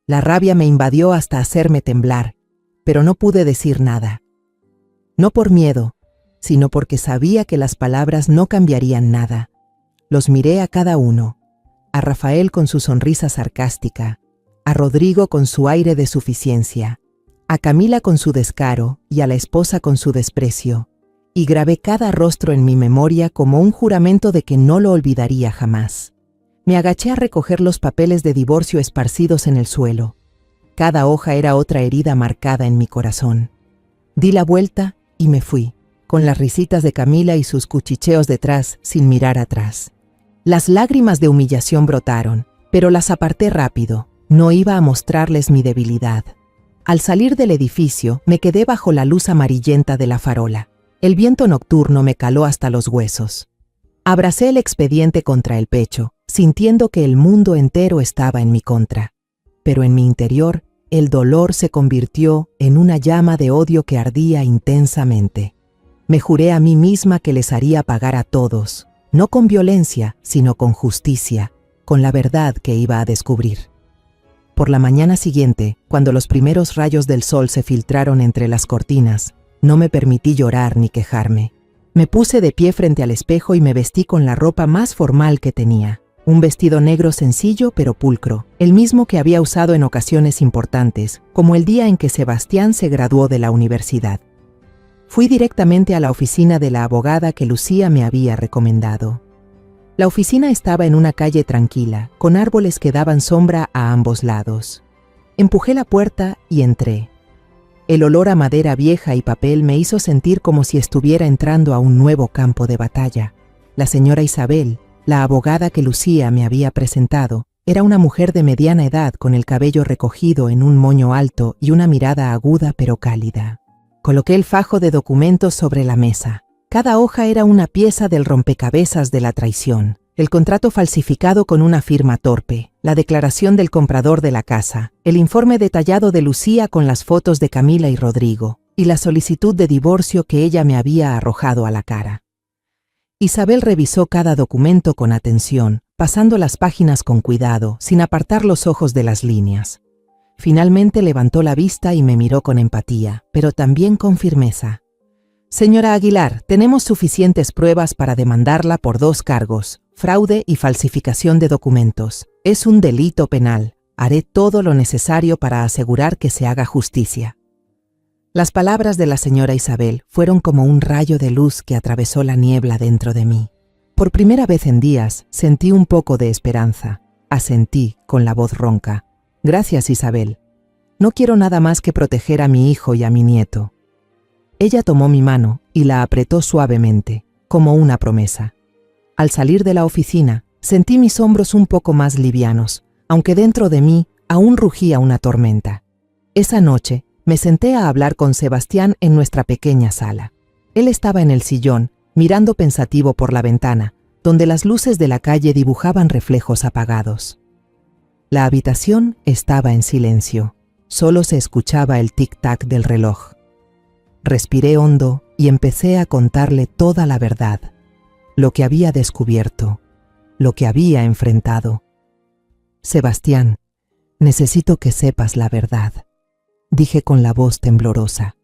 La rabia me invadió hasta hacerme temblar, pero no pude decir nada. No por miedo, sino porque sabía que las palabras no cambiarían nada. Los miré a cada uno, a Rafael con su sonrisa sarcástica, a Rodrigo con su aire de suficiencia, a Camila con su descaro y a la esposa con su desprecio, y grabé cada rostro en mi memoria como un juramento de que no lo olvidaría jamás. Me agaché a recoger los papeles de divorcio esparcidos en el suelo. Cada hoja era otra herida marcada en mi corazón. Di la vuelta y me fui, con las risitas de Camila y sus cuchicheos detrás, sin mirar atrás. Las lágrimas de humillación brotaron, pero las aparté rápido. No iba a mostrarles mi debilidad. Al salir del edificio, me quedé bajo la luz amarillenta de la farola. El viento nocturno me caló hasta los huesos. Abracé el expediente contra el pecho, sintiendo que el mundo entero estaba en mi contra. Pero en mi interior, el dolor se convirtió en una llama de odio que ardía intensamente. Me juré a mí misma que les haría pagar a todos, no con violencia, sino con justicia, con la verdad que iba a descubrir. Por la mañana siguiente, cuando los primeros rayos del sol se filtraron entre las cortinas, no me permití llorar ni quejarme. Me puse de pie frente al espejo y me vestí con la ropa más formal que tenía. Un vestido negro sencillo pero pulcro, el mismo que había usado en ocasiones importantes, como el día en que Sebastián se graduó de la universidad. Fui directamente a la oficina de la abogada que Lucía me había recomendado. La oficina estaba en una calle tranquila, con árboles que daban sombra a ambos lados. Empujé la puerta y entré. El olor a madera vieja y papel me hizo sentir como si estuviera entrando a un nuevo campo de batalla. La señora Isabel, la abogada que Lucía me había presentado, era una mujer de mediana edad con el cabello recogido en un moño alto y una mirada aguda pero cálida. Coloqué el fajo de documentos sobre la mesa. Cada hoja era una pieza del rompecabezas de la traición. El contrato falsificado con una firma torpe, la declaración del comprador de la casa, el informe detallado de Lucía con las fotos de Camila y Rodrigo, y la solicitud de divorcio que ella me había arrojado a la cara. Isabel revisó cada documento con atención, pasando las páginas con cuidado, sin apartar los ojos de las líneas. Finalmente levantó la vista y me miró con empatía, pero también con firmeza. Señora Aguilar, tenemos suficientes pruebas para demandarla por 2 cargos, fraude y falsificación de documentos. Es un delito penal. Haré todo lo necesario para asegurar que se haga justicia. Las palabras de la señora Isabel fueron como un rayo de luz que atravesó la niebla dentro de mí. Por primera vez en días sentí un poco de esperanza. Asentí con la voz ronca. Gracias, Isabel. No quiero nada más que proteger a mi hijo y a mi nieto. Ella tomó mi mano y la apretó suavemente, como una promesa. Al salir de la oficina, sentí mis hombros un poco más livianos, aunque dentro de mí aún rugía una tormenta. Esa noche, me senté a hablar con Sebastián en nuestra pequeña sala. Él estaba en el sillón, mirando pensativo por la ventana, donde las luces de la calle dibujaban reflejos apagados. La habitación estaba en silencio. Solo se escuchaba el tic-tac del reloj. Respiré hondo y empecé a contarle toda la verdad, lo que había descubierto, lo que había enfrentado. Sebastián, necesito que sepas la verdad, dije con la voz temblorosa.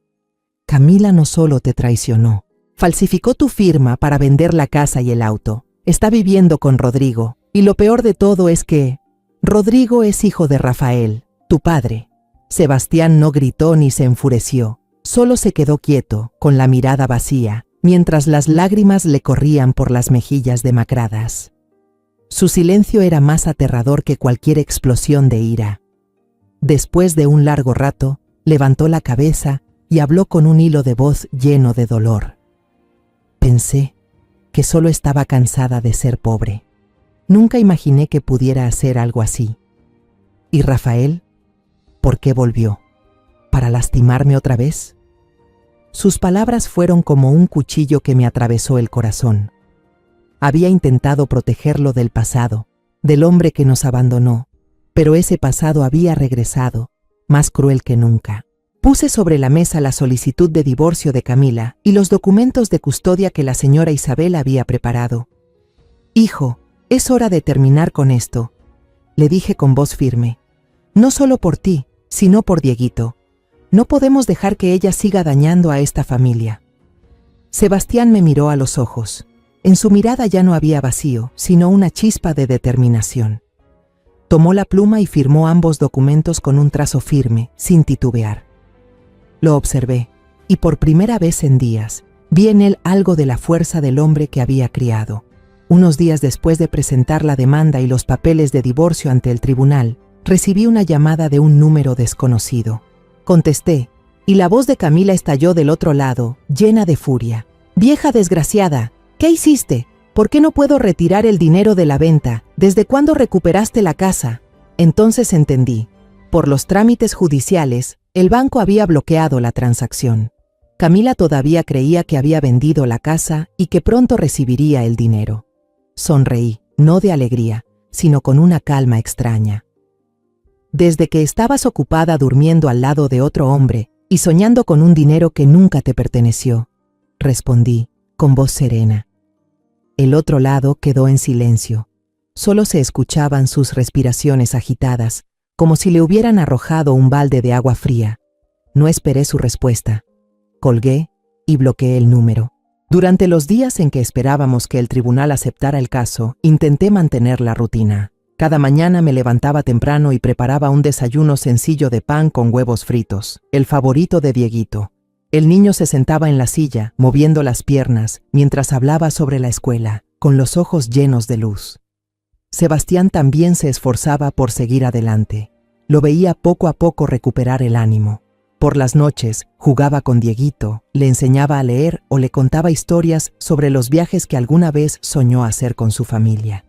Camila no solo te traicionó, falsificó tu firma para vender la casa y el auto. Está viviendo con Rodrigo, y lo peor de todo es que Rodrigo es hijo de Rafael, tu padre. Sebastián no gritó ni se enfureció. Solo se quedó quieto, con la mirada vacía, mientras las lágrimas le corrían por las mejillas demacradas. Su silencio era más aterrador que cualquier explosión de ira. Después de un largo rato, levantó la cabeza y habló con un hilo de voz lleno de dolor. Pensé que solo estaba cansada de ser pobre. Nunca imaginé que pudiera hacer algo así. ¿Y Rafael? ¿Por qué volvió? ¿Para lastimarme otra vez? Sus palabras fueron como un cuchillo que me atravesó el corazón. Había intentado protegerlo del pasado, del hombre que nos abandonó, pero ese pasado había regresado, más cruel que nunca. Puse sobre la mesa la solicitud de divorcio de Camila y los documentos de custodia que la señora Isabel había preparado. «Hijo, es hora de terminar con esto», le dije con voz firme. «No solo por ti, sino por Dieguito. No podemos dejar que ella siga dañando a esta familia». Sebastián me miró a los ojos. En su mirada ya no había vacío, sino una chispa de determinación. Tomó la pluma y firmó ambos documentos con un trazo firme, sin titubear. Lo observé, y por primera vez en días, vi en él algo de la fuerza del hombre que había criado. Unos días después de presentar la demanda y los papeles de divorcio ante el tribunal, recibí una llamada de un número desconocido. Contesté, y la voz de Camila estalló del otro lado, llena de furia. «Vieja desgraciada, ¿qué hiciste? ¿Por qué no puedo retirar el dinero de la venta? ¿Desde cuándo recuperaste la casa?» Entonces entendí. Por los trámites judiciales, el banco había bloqueado la transacción. Camila todavía creía que había vendido la casa y que pronto recibiría el dinero. Sonreí, no de alegría, sino con una calma extraña. «Desde que estabas ocupada durmiendo al lado de otro hombre y soñando con un dinero que nunca te perteneció», respondí, con voz serena. El otro lado quedó en silencio. Solo se escuchaban sus respiraciones agitadas, como si le hubieran arrojado un balde de agua fría. No esperé su respuesta. Colgué y bloqueé el número. Durante los días en que esperábamos que el tribunal aceptara el caso, intenté mantener la rutina. Cada mañana me levantaba temprano y preparaba un desayuno sencillo de pan con huevos fritos, el favorito de Dieguito. El niño se sentaba en la silla, moviendo las piernas, mientras hablaba sobre la escuela, con los ojos llenos de luz. Sebastián también se esforzaba por seguir adelante. Lo veía poco a poco recuperar el ánimo. Por las noches, jugaba con Dieguito, le enseñaba a leer o le contaba historias sobre los viajes que alguna vez soñó hacer con su familia.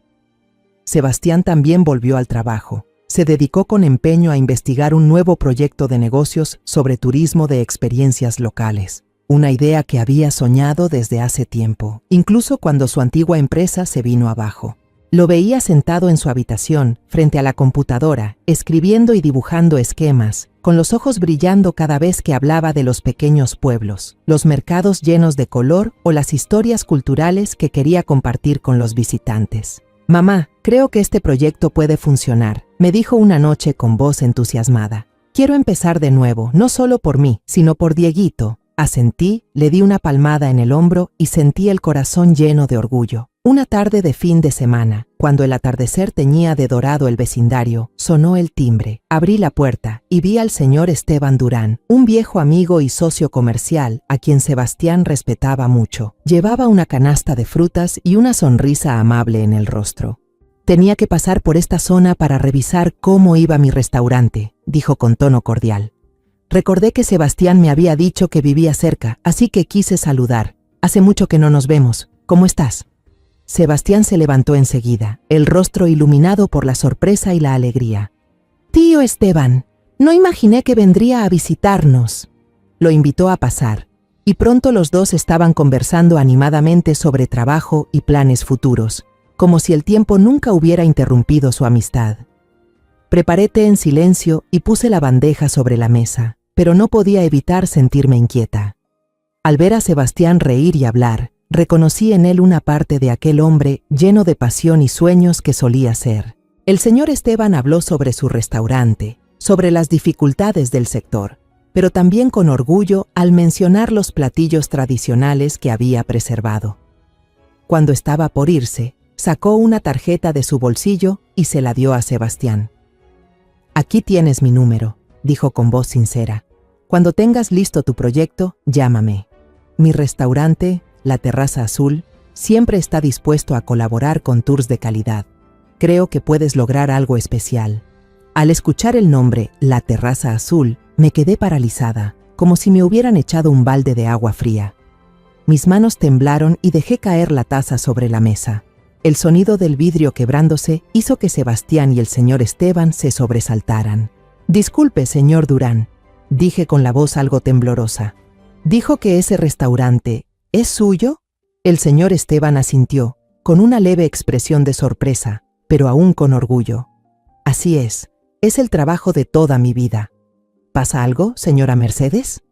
Sebastián también volvió al trabajo. Se dedicó con empeño a investigar un nuevo proyecto de negocios sobre turismo de experiencias locales, una idea que había soñado desde hace tiempo, incluso cuando su antigua empresa se vino abajo. Lo veía sentado en su habitación, frente a la computadora, escribiendo y dibujando esquemas, con los ojos brillando cada vez que hablaba de los pequeños pueblos, los mercados llenos de color o las historias culturales que quería compartir con los visitantes. «Mamá, creo que este proyecto puede funcionar», me dijo una noche con voz entusiasmada. «Quiero empezar de nuevo, no solo por mí, sino por Dieguito». Asentí, le di una palmada en el hombro y sentí el corazón lleno de orgullo. Una tarde de fin de semana, cuando el atardecer teñía de dorado el vecindario, sonó el timbre. Abrí la puerta y vi al señor Esteban Durán, un viejo amigo y socio comercial a quien Sebastián respetaba mucho. Llevaba una canasta de frutas y una sonrisa amable en el rostro. «Tenía que pasar por esta zona para revisar cómo iba mi restaurante», dijo con tono cordial. Recordé que Sebastián me había dicho que vivía cerca, así que quise saludar. «Hace mucho que no nos vemos. ¿Cómo estás?» Sebastián se levantó enseguida, el rostro iluminado por la sorpresa y la alegría. «Tío Esteban, no imaginé que vendría a visitarnos». Lo invitó a pasar, y pronto los dos estaban conversando animadamente sobre trabajo y planes futuros, como si el tiempo nunca hubiera interrumpido su amistad. Preparé té en silencio y puse la bandeja sobre la mesa, pero no podía evitar sentirme inquieta. Al ver a Sebastián reír y hablar, reconocí en él una parte de aquel hombre lleno de pasión y sueños que solía ser. El señor Esteban habló sobre su restaurante, sobre las dificultades del sector, pero también con orgullo al mencionar los platillos tradicionales que había preservado. Cuando estaba por irse, sacó una tarjeta de su bolsillo y se la dio a Sebastián. «Aquí tienes mi número», dijo con voz sincera. Cuando tengas listo tu proyecto, llámame. Mi restaurante, La Terraza Azul, siempre está dispuesto a colaborar con tours de calidad. Creo que puedes lograr algo especial. Al escuchar el nombre La Terraza Azul, me quedé paralizada, como si me hubieran echado un balde de agua fría. Mis manos temblaron y dejé caer la taza sobre la mesa. El sonido del vidrio quebrándose hizo que Sebastián y el señor Esteban se sobresaltaran. «Disculpe, señor Durán», dije con la voz algo temblorosa. «¿Dijo que ese restaurante es suyo?» El señor Esteban asintió, con una leve expresión de sorpresa, pero aún con orgullo. «Así es el trabajo de toda mi vida». «¿Pasa algo, señora Mercedes?»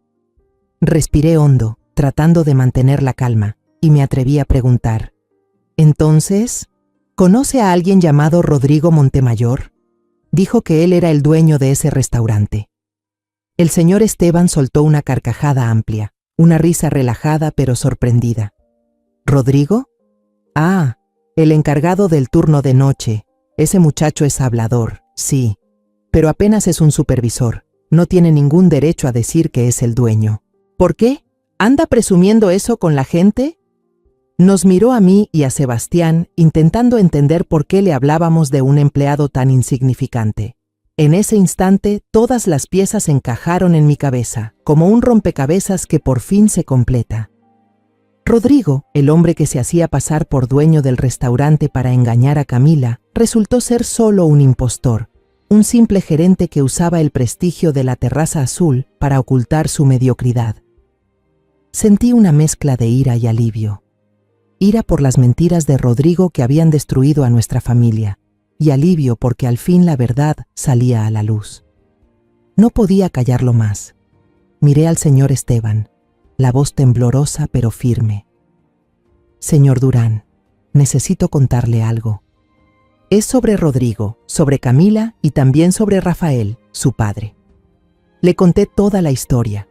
Respiré hondo, tratando de mantener la calma, y me atreví a preguntar. «Entonces, ¿conoce a alguien llamado Rodrigo Montemayor?» Dijo que él era el dueño de ese restaurante. El señor Esteban soltó una carcajada amplia, una risa relajada pero sorprendida. ¿Rodrigo? Ah, el encargado del turno de noche. Ese muchacho es hablador, sí, pero apenas es un supervisor. No tiene ningún derecho a decir que es el dueño. ¿Por qué? ¿Anda presumiendo eso con la gente? Nos miró a mí y a Sebastián, intentando entender por qué le hablábamos de un empleado tan insignificante. En ese instante, todas las piezas encajaron en mi cabeza, como un rompecabezas que por fin se completa. Rodrigo, el hombre que se hacía pasar por dueño del restaurante para engañar a Camila, resultó ser solo un impostor, un simple gerente que usaba el prestigio de La Terraza Azul para ocultar su mediocridad. Sentí una mezcla de ira y alivio. Ira por las mentiras de Rodrigo que habían destruido a nuestra familia, y alivio porque al fin la verdad salía a la luz. No podía callarlo más. Miré al señor Esteban, la voz temblorosa pero firme. «Señor Durán, necesito contarle algo. Es sobre Rodrigo, sobre Camila y también sobre Rafael, su padre». Le conté toda la historia,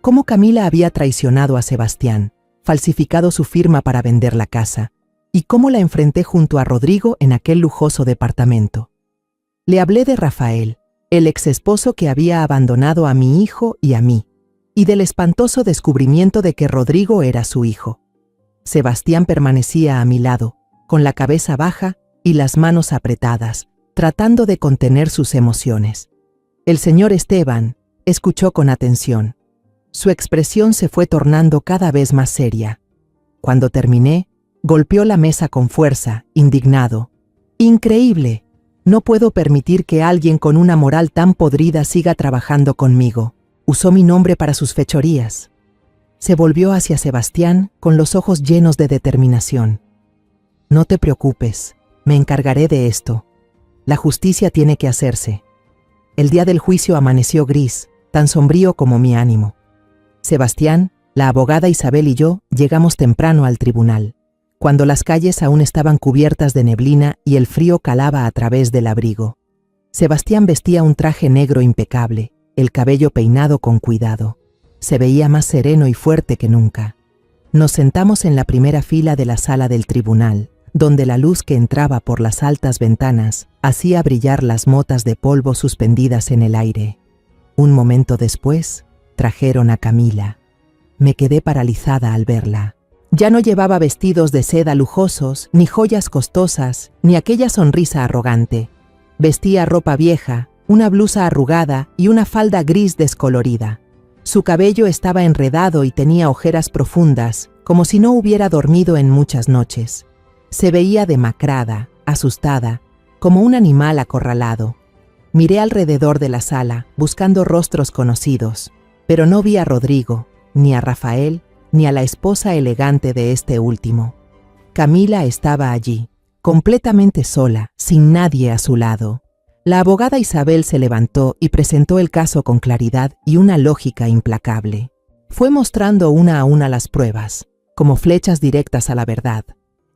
cómo Camila había traicionado a Sebastián, falsificado su firma para vender la casa, y cómo la enfrenté junto a Rodrigo en aquel lujoso departamento. Le hablé de Rafael, el exesposo que había abandonado a mi hijo y a mí, y del espantoso descubrimiento de que Rodrigo era su hijo. Sebastián permanecía a mi lado, con la cabeza baja y las manos apretadas, tratando de contener sus emociones. El señor Esteban escuchó con atención. Su expresión se fue tornando cada vez más seria. Cuando terminé, golpeó la mesa con fuerza, indignado. «Increíble. No puedo permitir que alguien con una moral tan podrida siga trabajando conmigo. Usó mi nombre para sus fechorías». Se volvió hacia Sebastián con los ojos llenos de determinación. «No te preocupes, me encargaré de esto. La justicia tiene que hacerse». El día del juicio amaneció gris, tan sombrío como mi ánimo. Sebastián, la abogada Isabel y yo llegamos temprano al tribunal, cuando las calles aún estaban cubiertas de neblina y el frío calaba a través del abrigo. Sebastián vestía un traje negro impecable, el cabello peinado con cuidado. Se veía más sereno y fuerte que nunca. Nos sentamos en la primera fila de la sala del tribunal, donde la luz que entraba por las altas ventanas hacía brillar las motas de polvo suspendidas en el aire. Un momento después, trajeron a Camila. Me quedé paralizada al verla. Ya no llevaba vestidos de seda lujosos, ni joyas costosas, ni aquella sonrisa arrogante. Vestía ropa vieja, una blusa arrugada y una falda gris descolorida. Su cabello estaba enredado y tenía ojeras profundas, como si no hubiera dormido en muchas noches. Se veía demacrada, asustada, como un animal acorralado. Miré alrededor de la sala, buscando rostros conocidos, pero no vi a Rodrigo, ni a Rafael, ni a la esposa elegante de este último. Camila estaba allí, completamente sola, sin nadie a su lado. La abogada Isabel se levantó y presentó el caso con claridad y una lógica implacable. Fue mostrando una a una las pruebas, como flechas directas a la verdad.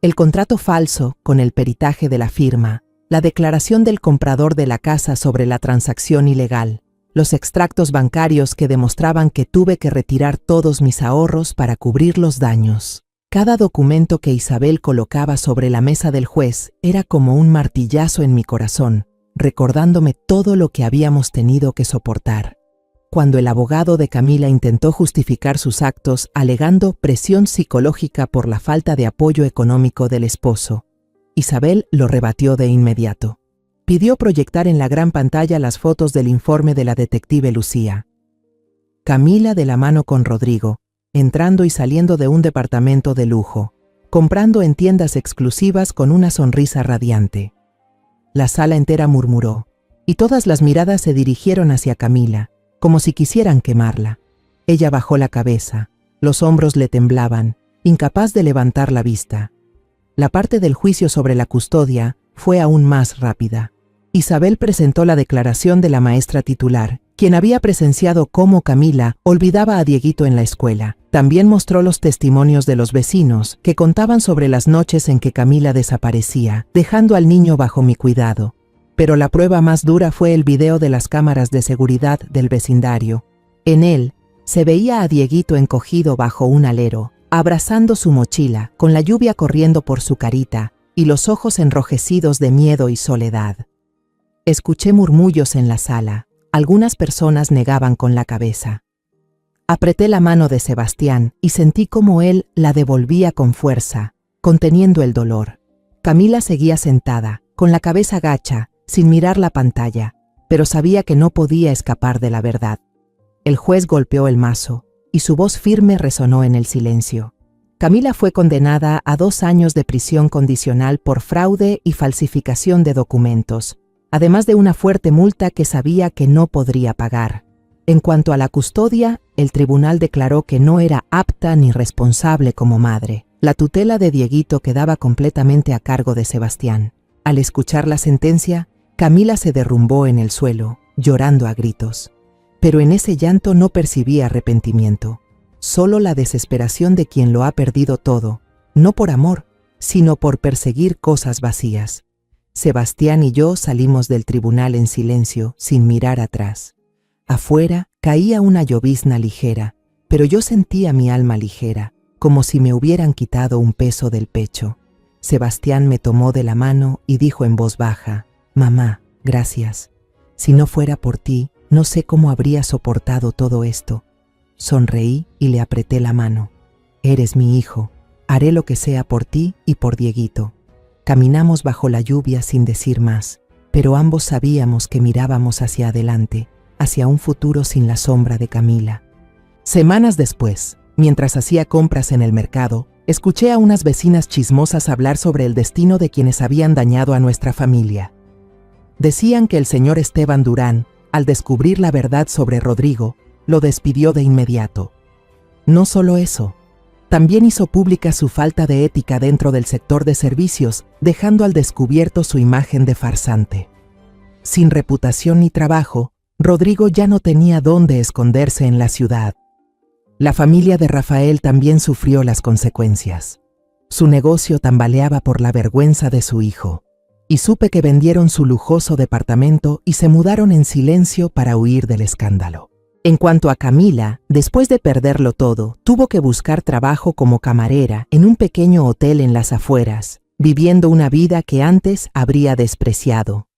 El contrato falso, con el peritaje de la firma, la declaración del comprador de la casa sobre la transacción ilegal, los extractos bancarios que demostraban que tuve que retirar todos mis ahorros para cubrir los daños. Cada documento que Isabel colocaba sobre la mesa del juez era como un martillazo en mi corazón, recordándome todo lo que habíamos tenido que soportar. cuando el abogado de Camila intentó justificar sus actos alegando presión psicológica por la falta de apoyo económico del esposo. Isabel lo rebatió de inmediato. Pidió proyectar en la gran pantalla las fotos del informe de la detective Lucía. Camila de la mano con Rodrigo, entrando y saliendo de un departamento de lujo, comprando en tiendas exclusivas con una sonrisa radiante. La sala entera murmuró, y todas las miradas se dirigieron hacia Camila, como si quisieran quemarla. Ella bajó la cabeza, los hombros le temblaban, incapaz de levantar la vista. La parte del juicio sobre la custodia fue aún más rápida. Isabel presentó la declaración de la maestra titular, quien había presenciado cómo Camila olvidaba a Dieguito en la escuela. También mostró los testimonios de los vecinos, que contaban sobre las noches en que Camila desaparecía, dejando al niño bajo mi cuidado. Pero la prueba más dura fue el video de las cámaras de seguridad del vecindario. En él, se veía a Dieguito encogido bajo un alero, abrazando su mochila, con la lluvia corriendo por su carita, y los ojos enrojecidos de miedo y soledad. Escuché murmullos en la sala. Algunas personas negaban con la cabeza. Apreté la mano de Sebastián y sentí cómo él la devolvía con fuerza, conteniendo el dolor. Camila seguía sentada, con la cabeza gacha, sin mirar la pantalla, pero sabía que no podía escapar de la verdad. El juez golpeó el mazo, y su voz firme resonó en el silencio. Camila fue condenada a 2 años de prisión condicional por fraude y falsificación de documentos, además de una fuerte multa que sabía que no podría pagar. En cuanto a la custodia, el tribunal declaró que no era apta ni responsable como madre. La tutela de Dieguito quedaba completamente a cargo de Sebastián. Al escuchar la sentencia, Camila se derrumbó en el suelo, llorando a gritos. Pero en ese llanto no percibí arrepentimiento, solo la desesperación de quien lo ha perdido todo, no por amor, sino por perseguir cosas vacías. Sebastián y yo salimos del tribunal en silencio, sin mirar atrás. Afuera caía una llovizna ligera, pero yo sentía mi alma ligera, como si me hubieran quitado un peso del pecho. Sebastián me tomó de la mano y dijo en voz baja: «Mamá, gracias. Si no fuera por ti, no sé cómo habría soportado todo esto». Sonreí y le apreté la mano. «Eres mi hijo. Haré lo que sea por ti y por Dieguito». Caminamos bajo la lluvia sin decir más, pero ambos sabíamos que mirábamos hacia adelante, hacia un futuro sin la sombra de Camila. Semanas después, mientras hacía compras en el mercado, escuché a unas vecinas chismosas hablar sobre el destino de quienes habían dañado a nuestra familia. Decían que el señor Esteban Durán, al descubrir la verdad sobre Rodrigo, lo despidió de inmediato. No solo eso, también hizo pública su falta de ética dentro del sector de servicios, dejando al descubierto su imagen de farsante. Sin reputación ni trabajo, Rodrigo ya no tenía dónde esconderse en la ciudad. La familia de Rafael también sufrió las consecuencias. Su negocio tambaleaba por la vergüenza de su hijo, y supe que vendieron su lujoso departamento y se mudaron en silencio para huir del escándalo. En cuanto a Camila, después de perderlo todo, tuvo que buscar trabajo como camarera en un pequeño hotel en las afueras, viviendo una vida que antes habría despreciado.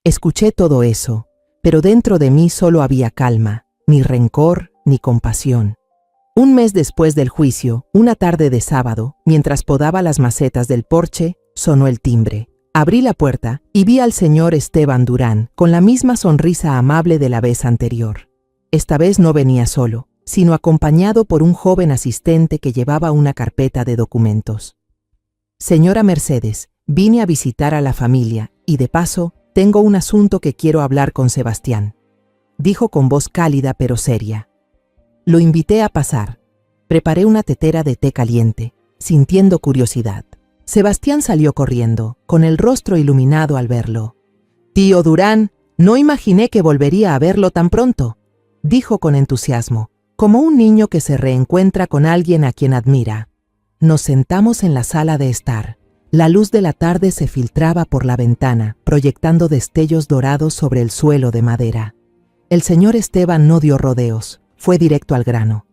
Escuché todo eso, pero dentro de mí solo había calma, ni rencor ni compasión. Un mes después del juicio, una tarde de sábado, mientras podaba las macetas del porche, sonó el timbre. Abrí la puerta y vi al señor Esteban Durán, con la misma sonrisa amable de la vez anterior. Esta vez no venía solo, sino acompañado por un joven asistente que llevaba una carpeta de documentos. «Señora Mercedes, vine a visitar a la familia y, de paso, tengo un asunto que quiero hablar con Sebastián», dijo con voz cálida pero seria. Lo invité a pasar. Preparé una tetera de té caliente, sintiendo curiosidad. Sebastián salió corriendo, con el rostro iluminado al verlo. «Tío Durán, no imaginé que volvería a verlo tan pronto», dijo con entusiasmo, como un niño que se reencuentra con alguien a quien admira. Nos sentamos en la sala de estar. La luz de la tarde se filtraba por la ventana, proyectando destellos dorados sobre el suelo de madera. El señor Esteban no dio rodeos, fue directo al grano.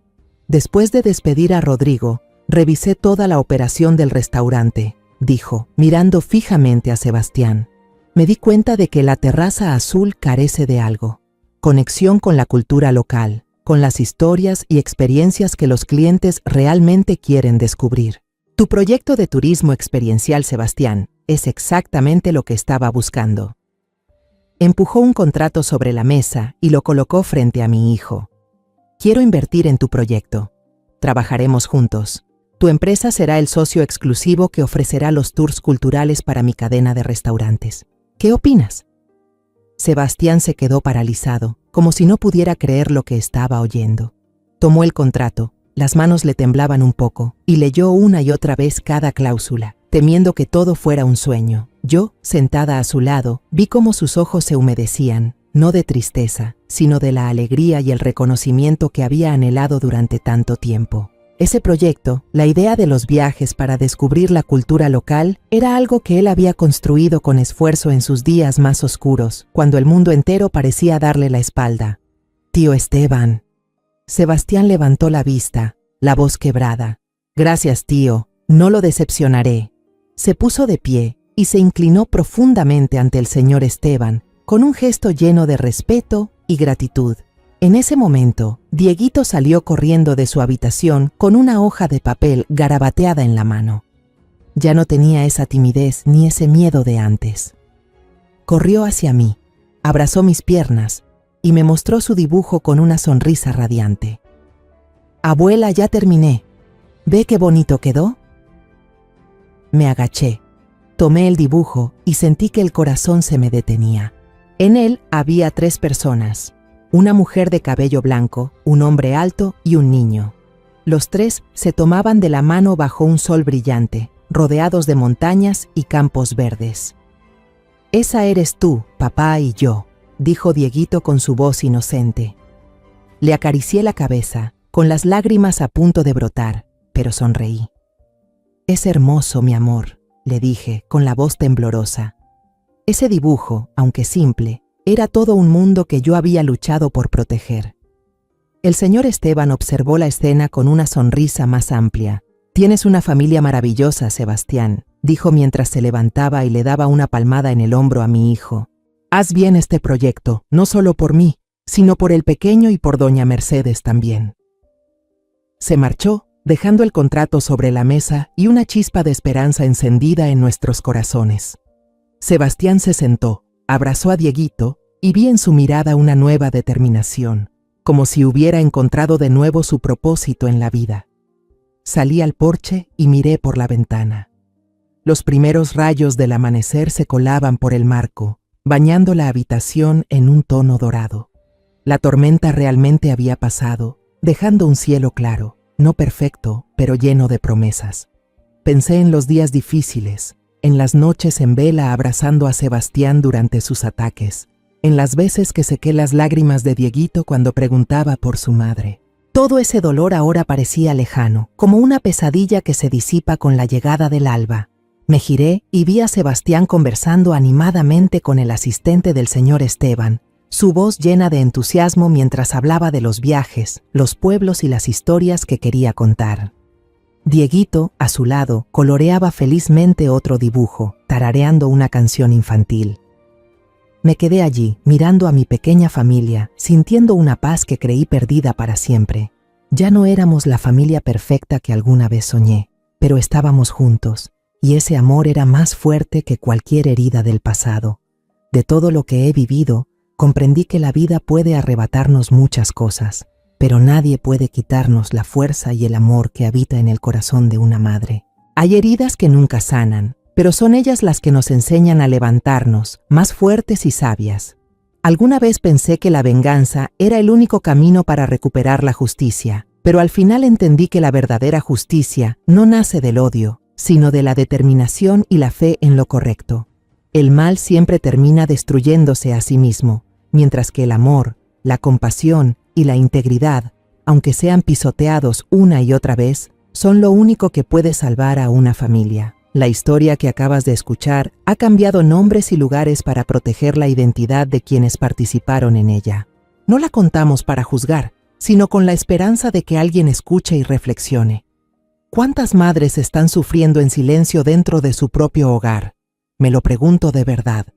Después de despedir a Rodrigo, revisé toda la operación del restaurante, dijo, mirando fijamente a Sebastián. Me di cuenta de que la terraza azul carece de algo. conexión con la cultura local, con las historias y experiencias que los clientes realmente quieren descubrir. Tu proyecto de turismo experiencial, Sebastián, es exactamente lo que estaba buscando. Empujó un contrato sobre la mesa y lo colocó frente a mi hijo. Quiero invertir en tu proyecto. Trabajaremos juntos. Tu empresa será el socio exclusivo que ofrecerá los tours culturales para mi cadena de restaurantes. ¿Qué opinas? Sebastián se quedó paralizado, como si no pudiera creer lo que estaba oyendo. Tomó el contrato, las manos le temblaban un poco, y leyó una y otra vez cada cláusula, temiendo que todo fuera un sueño. Yo, sentada a su lado, vi cómo sus ojos se humedecían, no de tristeza, sino de la alegría y el reconocimiento que había anhelado durante tanto tiempo. Ese proyecto, la idea de los viajes para descubrir la cultura local, era algo que él había construido con esfuerzo en sus días más oscuros, cuando el mundo entero parecía darle la espalda. Tío Esteban. Sebastián levantó la vista, la voz quebrada. Gracias, tío, no lo decepcionaré. Se puso de pie y se inclinó profundamente ante el señor Esteban, con un gesto lleno de respeto y gratitud. En ese momento, Dieguito salió corriendo de su habitación con una hoja de papel garabateada en la mano. Ya no tenía esa timidez ni ese miedo de antes. Corrió hacia mí, abrazó mis piernas y me mostró su dibujo con una sonrisa radiante. Abuela, ya terminé. ¿Ve qué bonito quedó? Me agaché, tomé el dibujo y sentí que el corazón se me detenía. En él había 3 personas. Una mujer de cabello blanco, un hombre alto y un niño. Los 3 se tomaban de la mano bajo un sol brillante, rodeados de montañas y campos verdes. Esa eres tú, papá y yo, dijo Dieguito con su voz inocente. Le acaricié la cabeza, con las lágrimas a punto de brotar, pero sonreí. Es hermoso, mi amor, le dije, con la voz temblorosa. Ese dibujo, aunque simple, era todo un mundo que yo había luchado por proteger. El señor Esteban observó la escena con una sonrisa más amplia. Tienes una familia maravillosa, Sebastián, dijo mientras se levantaba y le daba una palmada en el hombro a mi hijo. Haz bien este proyecto, no solo por mí, sino por el pequeño y por doña Mercedes también. Se marchó, dejando el contrato sobre la mesa y una chispa de esperanza encendida en nuestros corazones. Sebastián se sentó, abrazó a Dieguito y vi en su mirada una nueva determinación, como si hubiera encontrado de nuevo su propósito en la vida. Salí al porche y miré por la ventana. Los primeros rayos del amanecer se colaban por el marco, bañando la habitación en un tono dorado. La tormenta realmente había pasado, dejando un cielo claro, no perfecto, pero lleno de promesas. Pensé en los días difíciles, en las noches en vela abrazando a Sebastián durante sus ataques, en las veces que sequé las lágrimas de Dieguito cuando preguntaba por su madre. Todo ese dolor ahora parecía lejano, como una pesadilla que se disipa con la llegada del alba. Me giré y vi a Sebastián conversando animadamente con el asistente del señor Esteban, su voz llena de entusiasmo mientras hablaba de los viajes, los pueblos y las historias que quería contar. Dieguito, a su lado, coloreaba felizmente otro dibujo, tarareando una canción infantil. Me quedé allí, mirando a mi pequeña familia, sintiendo una paz que creí perdida para siempre. Ya no éramos la familia perfecta que alguna vez soñé, pero estábamos juntos, y ese amor era más fuerte que cualquier herida del pasado. De todo lo que he vivido, comprendí que la vida puede arrebatarnos muchas cosas, pero nadie puede quitarnos la fuerza y el amor que habita en el corazón de una madre. Hay heridas que nunca sanan, pero son ellas las que nos enseñan a levantarnos, más fuertes y sabias. Alguna vez pensé que la venganza era el único camino para recuperar la justicia, pero al final entendí que la verdadera justicia no nace del odio, sino de la determinación y la fe en lo correcto. El mal siempre termina destruyéndose a sí mismo, mientras que el amor, la compasión y la integridad, aunque sean pisoteados una y otra vez, son lo único que puede salvar a una familia. La historia que acabas de escuchar ha cambiado nombres y lugares para proteger la identidad de quienes participaron en ella. No la contamos para juzgar, sino con la esperanza de que alguien escuche y reflexione. ¿Cuántas madres están sufriendo en silencio dentro de su propio hogar? Me lo pregunto de verdad.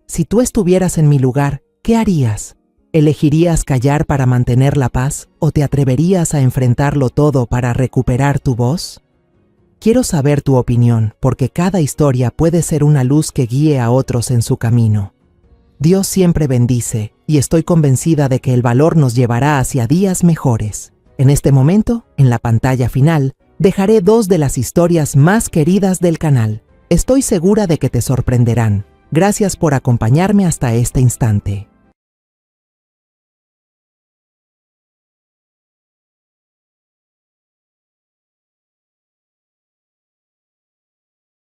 Si tú estuvieras en mi lugar, ¿qué harías? ¿Elegirías callar para mantener la paz o te atreverías a enfrentarlo todo para recuperar tu voz? Quiero saber tu opinión, porque cada historia puede ser una luz que guíe a otros en su camino. Dios siempre bendice, y estoy convencida de que el valor nos llevará hacia días mejores. En este momento, en la pantalla final, dejaré 2 de las historias más queridas del canal. Estoy segura de que te sorprenderán. Gracias por acompañarme hasta este instante.